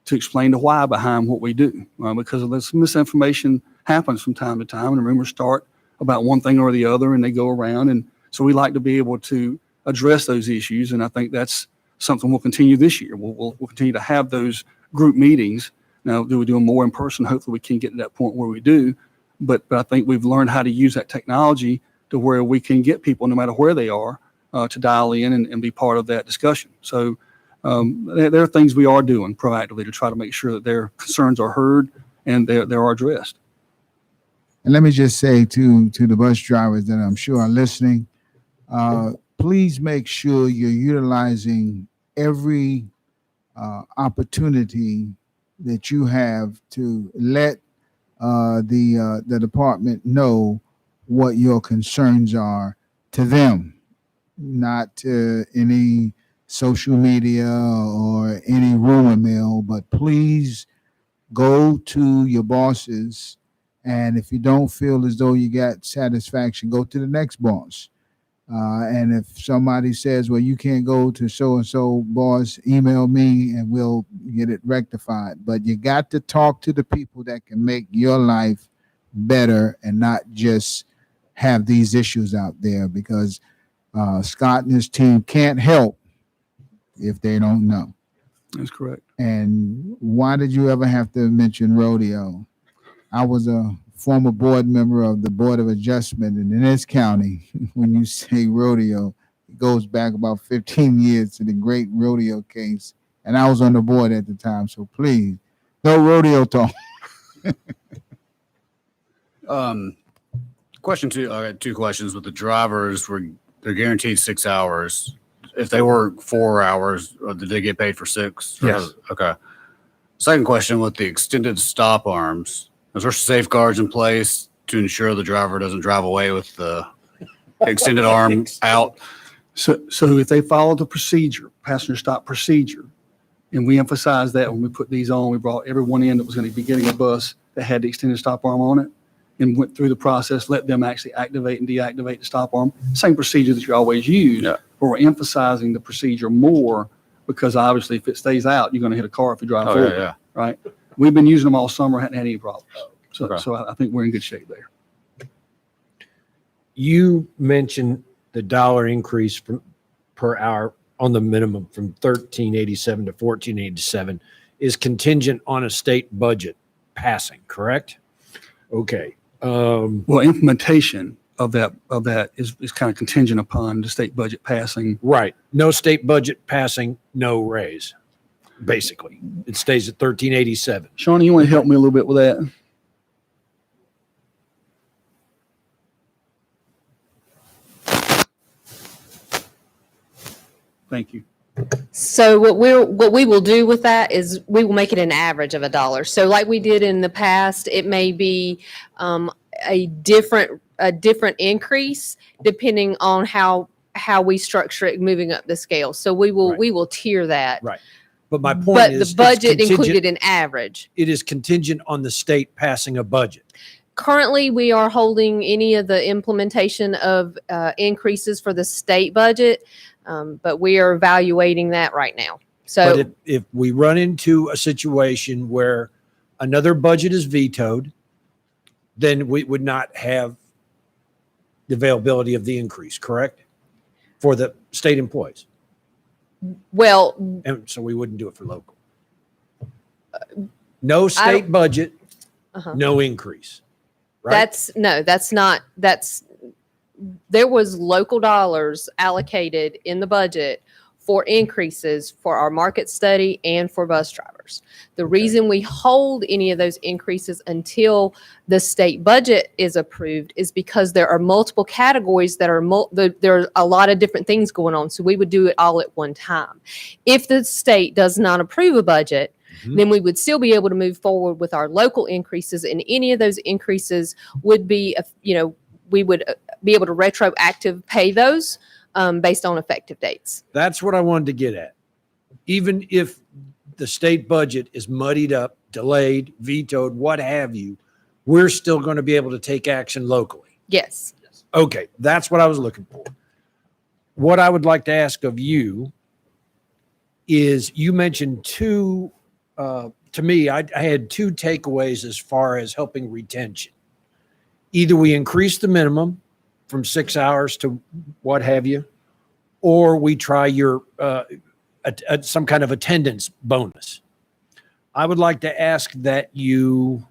to explain the why behind what we do. Because this misinformation happens from time to time, and rumors start about one thing or the other, and they go around. And so we like to be able to address those issues, and I think that's something we'll continue this year. We'll continue to have those group meetings. Now, do we do them more in person? Hopefully we can get to that point where we do. But I think we've learned how to use that technology to where we can get people, no matter where they are, to dial in and be part of that discussion. So there are things we are doing proactively to try to make sure that their concerns are heard and they're addressed. And let me just say to the bus drivers that I'm sure are listening, please make sure you're utilizing every opportunity that you have to let the department know what your concerns are to them, not to any social media or any rumor mill, but please go to your bosses. And if you don't feel as though you got satisfaction, go to the next boss. And if somebody says, well, you can't go to so-and-so boss, email me and we'll get it rectified. But you got to talk to the people that can make your life better and not just have these issues out there, because Scott and his team can't help if they don't know. That's correct. And why did you ever have to mention rodeo? I was a former board member of the Board of Adjustment in this county. When you say rodeo, it goes back about 15 years to the great rodeo case. And I was on the board at the time. So please, no rodeo talk. Question two, I got two questions with the drivers. They're guaranteed 6 hours. If they work 4 hours, or did they get paid for 6? Yes. Okay. Second question with the extended stop arms. Is there safeguards in place to ensure the driver doesn't drive away with the extended arm out? So if they follow the procedure, passenger stop procedure, and we emphasize that when we put these on, we brought everyone in that was going to be getting a bus that had the extended stop arm on it and went through the process, let them actually activate and deactivate the stop arm. Same procedure that you always use, Yeah. but we're emphasizing the procedure more because obviously if it stays out, you're going to hit a car if you drive forward, Yeah. right? We've been using them all summer, hadn't had any problems. So, Okay. so I think we're in good shape there. You mentioned the dollar increase per hour on the minimum from $13.87 to $14.87 is contingent on a state budget passing, correct? Okay. Well, implementation of that is kind of contingent upon the state budget passing. Right. No state budget passing, no raise. Basically, it stays at $13.87. Shawnee, you want to help me a little bit with that? Thank you. So what we will do with that is we will make it an average of $1. So like we did in the past, it may be a different a different increase depending on how we structure it moving up the scale. So we will tier that. Right. But my point But is, the it's budget contingent- included an average. It is contingent on the state passing a budget. Currently, we are holding any of the implementation of increases for the state budget, but we are evaluating that right now. But So if we run into a situation where another budget is vetoed, then we would not have the availability of the increase, correct? For the state employees. well, And so we wouldn't do it for local. No state budget, uh-huh. no increase. Right? There was local dollars allocated in the budget for increases for our market study and for bus drivers. The reason we hold any of those increases until the state budget is approved is because there are multiple categories that are, there are a lot of different things going on. So we would do it all at one time. If the state does not approve a budget, then we would still be able to move forward with our local increases, and any of those increases would be, we would be able to retroactive pay those based on effective dates. That's what I wanted to get at. Even if the state budget is muddied up, delayed, vetoed, what have you, we're still going to be able to take action locally. Yes. Okay, that's what I was looking for. What I would like to ask of you is, you mentioned two, to me, I had two takeaways as far as helping retention. Either we increase the minimum from 6 hours to what have you, or we try your some kind of attendance bonus. I would like to ask that you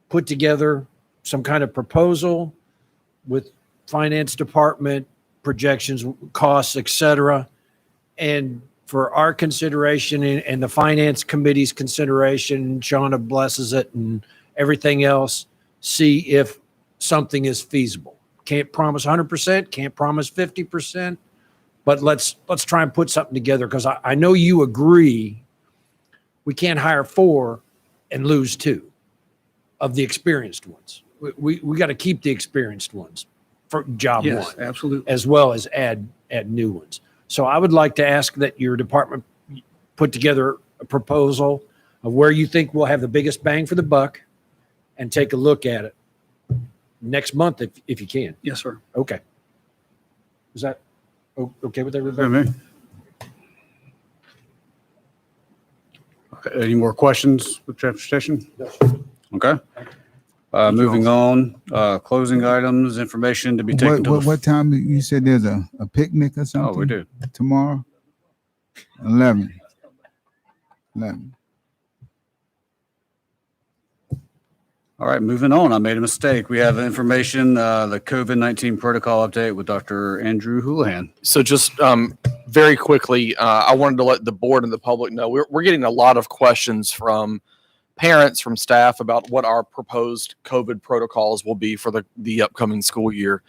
put together some kind of proposal with finance department, projections, costs, et cetera, and for our consideration and the finance committee's consideration, Shauna blesses it and everything else, see if something is feasible. Can't promise 100%, can't promise 50%, but let's try and put something together, because I know you agree we can't hire 4 and lose 2 of the experienced ones. We got to keep the experienced ones for job Yes, one, absolutely. as well as add new ones. So I would like to ask that your department put together a proposal of where you think we'll have the biggest bang for the buck, and take a look at it next month if you can. Yes, sir. Okay. Is that okay with Okay, everybody? me. Okay, any more questions with transportation? Okay. Moving on, closing items, information to be taken to. What time you said there's a picnic or something? Oh, we do. Tomorrow? 11. 11. All right, moving on. I made a mistake. We have information, the COVID-19 protocol update with Dr. Andrew Houlihan. So just very quickly, I wanted to let the board and the public know we're getting a lot of questions from parents, from staff, about what our proposed COVID protocols will be for the upcoming school year.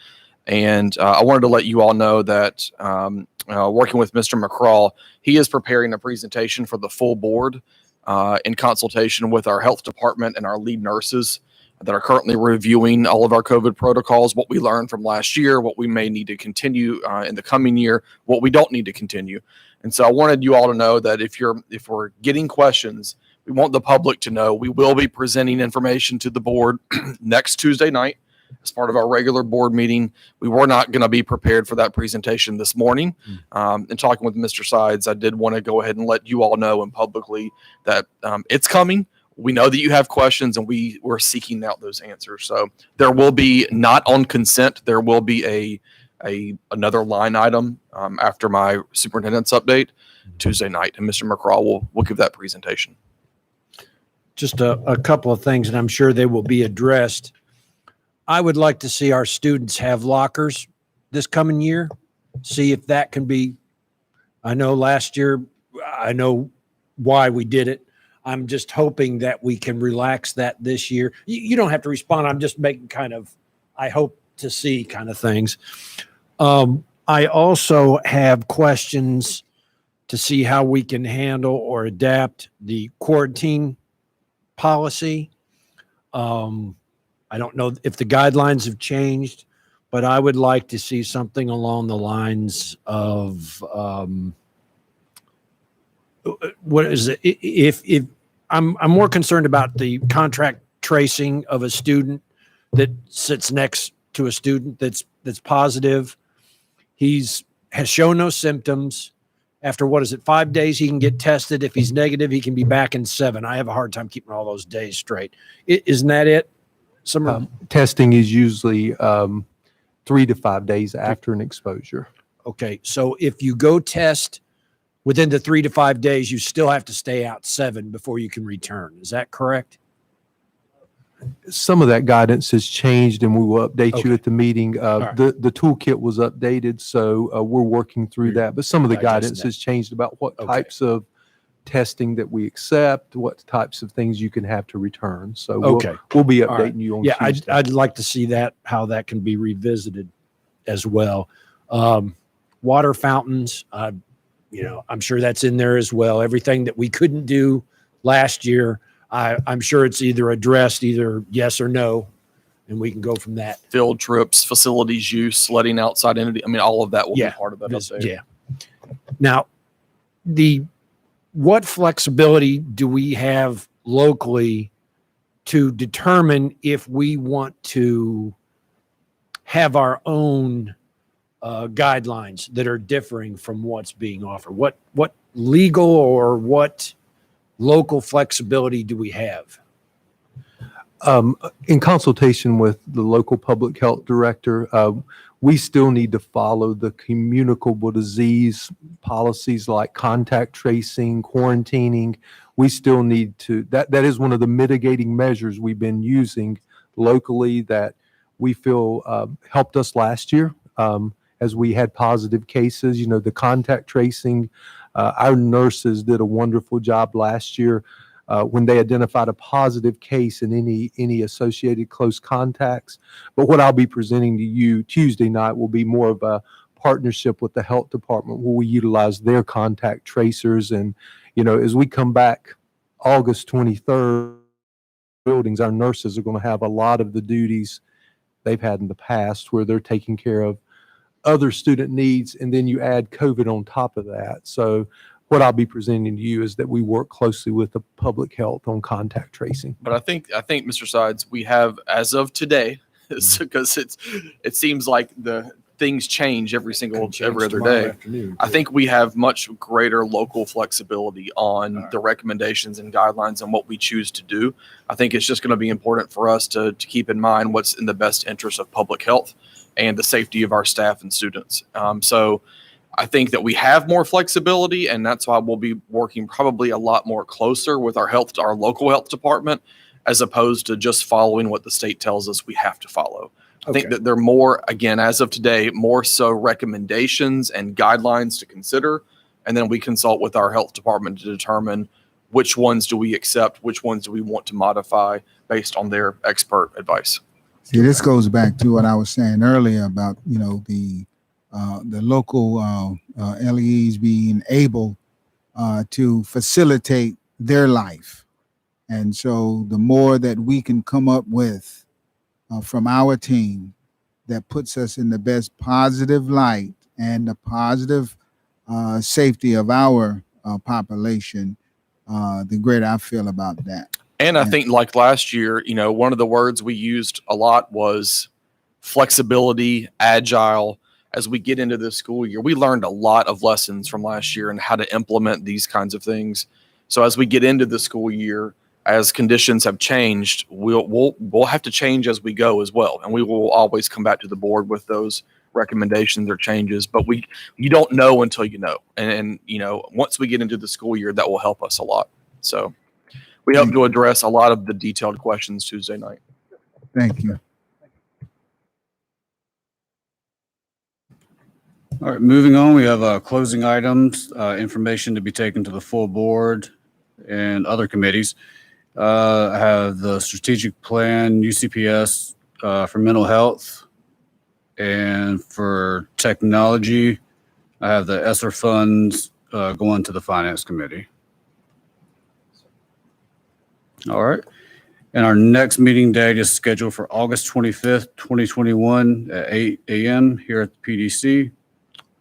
And I wanted to let you all know that working with Mr. McCraw, he is preparing a presentation for the full board in consultation with our health department and our lead nurses that are currently reviewing all of our COVID protocols, what we learned from last year, what we may need to continue in the coming year, what we don't need to continue. And so I wanted you all to know that if we're getting questions, we want the public to know we will be presenting information to the board next Tuesday night as part of our regular board meeting. We were not going to be prepared for that presentation this morning. And talking with Mr. Sides, I did want to go ahead and let you all know and publicly that it's coming. We know that you have questions, and we're seeking out those answers. So there will be, not on consent, there will be another line item after my superintendent's update Tuesday night, and Mr. McCraw will give that presentation. Just a couple of things, and I'm sure they will be addressed. I would like to see our students have lockers this coming year. See if that can be, I know last year, I know why we did it. I'm just hoping that we can relax that this year. You don't have to respond. I'm just making kind of, I hope to see kind of things. I also have questions to see how we can handle or adapt the quarantine policy. I I don't know if the guidelines have changed, but I would like to see something along the lines of, what is it? If I'm more concerned about the contract tracing of a student that sits next to a student that's positive. Has shown no symptoms. After 5 days, he can get tested. If he's negative, he can be back in 7. I have a hard time keeping all those days straight. Isn't that it? Testing is usually 3 to 5 days after an exposure. Okay, so if you go test within the 3 to 5 days, you still have to stay out 7 before you can return. Is that correct? Some of that guidance has changed, and we will update you Okay. at the meeting. right. The toolkit was updated, so we're working through that. But some of the Digesting guidance that. has changed about what Okay. types of testing that we accept, what types of things you can have to return. So Okay. we'll be All right. updating you on Yeah, Tuesday. I'd like to see that, how that can be revisited as well. Water fountains, I'm sure that's in there as well. Everything that we couldn't do last year, I'm sure it's either addressed, either yes or no, and we can go from that. Field trips, facilities use, letting outside entity. I mean, all of that will Yeah, be part of that update. Yeah. Now, what flexibility do we have locally to determine if we want to have our own guidelines that are differing from what's being offered? What legal or what local flexibility do we have? In consultation with the local public health director, we still need to follow the communicable disease policies like contact tracing, quarantining. We still need to, that is one of the mitigating measures we've been using locally that we feel helped us last year as we had positive cases. The contact tracing, our nurses did a wonderful job last year when they identified a positive case in any associated close contacts. But what I'll be presenting to you Tuesday night will be more of a partnership with the health department where we utilize their contact tracers. And, as we come back August 23rd, buildings, our nurses are going to have a lot of the duties they've had in the past where they're taking care of other student needs, and then you add COVID on top of that. So what I'll be presenting to you is that we work closely with the public health on contact tracing. But I think Mr. Sides, we have, as of today, because it seems like the things change every other day. I think we have much greater local flexibility on the recommendations and guidelines and what we choose to do. I think it's just going to be important for us to keep in mind what's in the best interest of public health and the safety of our staff and students. So I think that we have more flexibility, and that's why we'll be working probably a lot more closer with our local health department, as opposed to just following what the state tells us we have to follow. I think that they're more, again, as of today, more so recommendations and guidelines to consider. And then we consult with our health department to determine which ones do we accept, which ones do we want to modify based on their expert advice. See, this goes back to what I was saying earlier about, the local LEEs being able to facilitate their life. And so the more that we can come up with from our team that puts us in the best positive light and the positive safety of our population, the greater I feel about that. And I think like last year, one of the words we used a lot was flexibility, agile. As we get into this school year, we learned a lot of lessons from last year and how to implement these kinds of things. So as we get into the school year, as conditions have changed, we'll have to change as we go as well. And we will always come back to the board with those recommendations or changes, but you don't know until you know. And once we get into the school year, that will help us a lot. So we hope to address a lot of the detailed questions Tuesday night. Thank you. All right, moving on, we have closing items, information to be taken to the full board and other committees. I have the strategic plan, UCPS for mental health, and for technology, I have the ESSER funds going to the finance committee. All right. And our next meeting date is scheduled for August 25th, 2021 at 8 a.m. here at the PDC.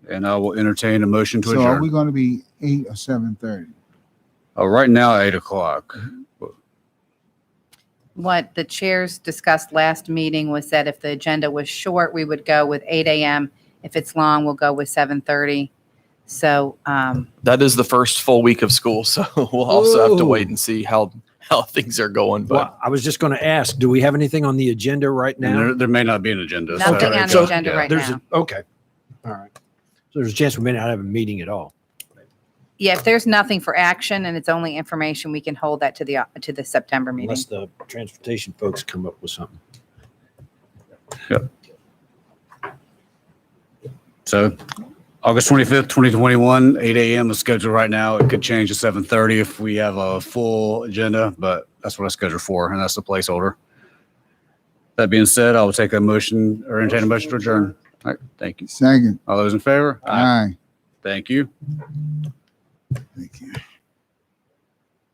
And I will entertain a motion to So are we adjourn. going to be 8 or 7:30? Right now, 8 o'clock. What the chairs discussed last meeting was that if the agenda was short, we would go with 8 a.m. If it's long, we'll go with 7:30. So, That is the first full week of school, so we'll also have to Ooh. wait and see how things are going. But Well, I was just going to ask, do we have anything on the agenda right And now? there may not be an agenda. nothing on the So- agenda right There's now. okay. All right. So there's a chance we may not have a meeting at all. Yeah, if there's nothing for action and it's only information, we can hold that to the September meeting. Unless the transportation folks come up with something. So August 25th, 2021, 8 a.m. is scheduled right now. It could change to 7:30 if we have a full agenda, but that's what I scheduled for, and that's the placeholder. That being said, I will take a motion or entertain a motion to adjourn. All right, thank you. Second. All those in favor? Aye. Thank you. Thank you.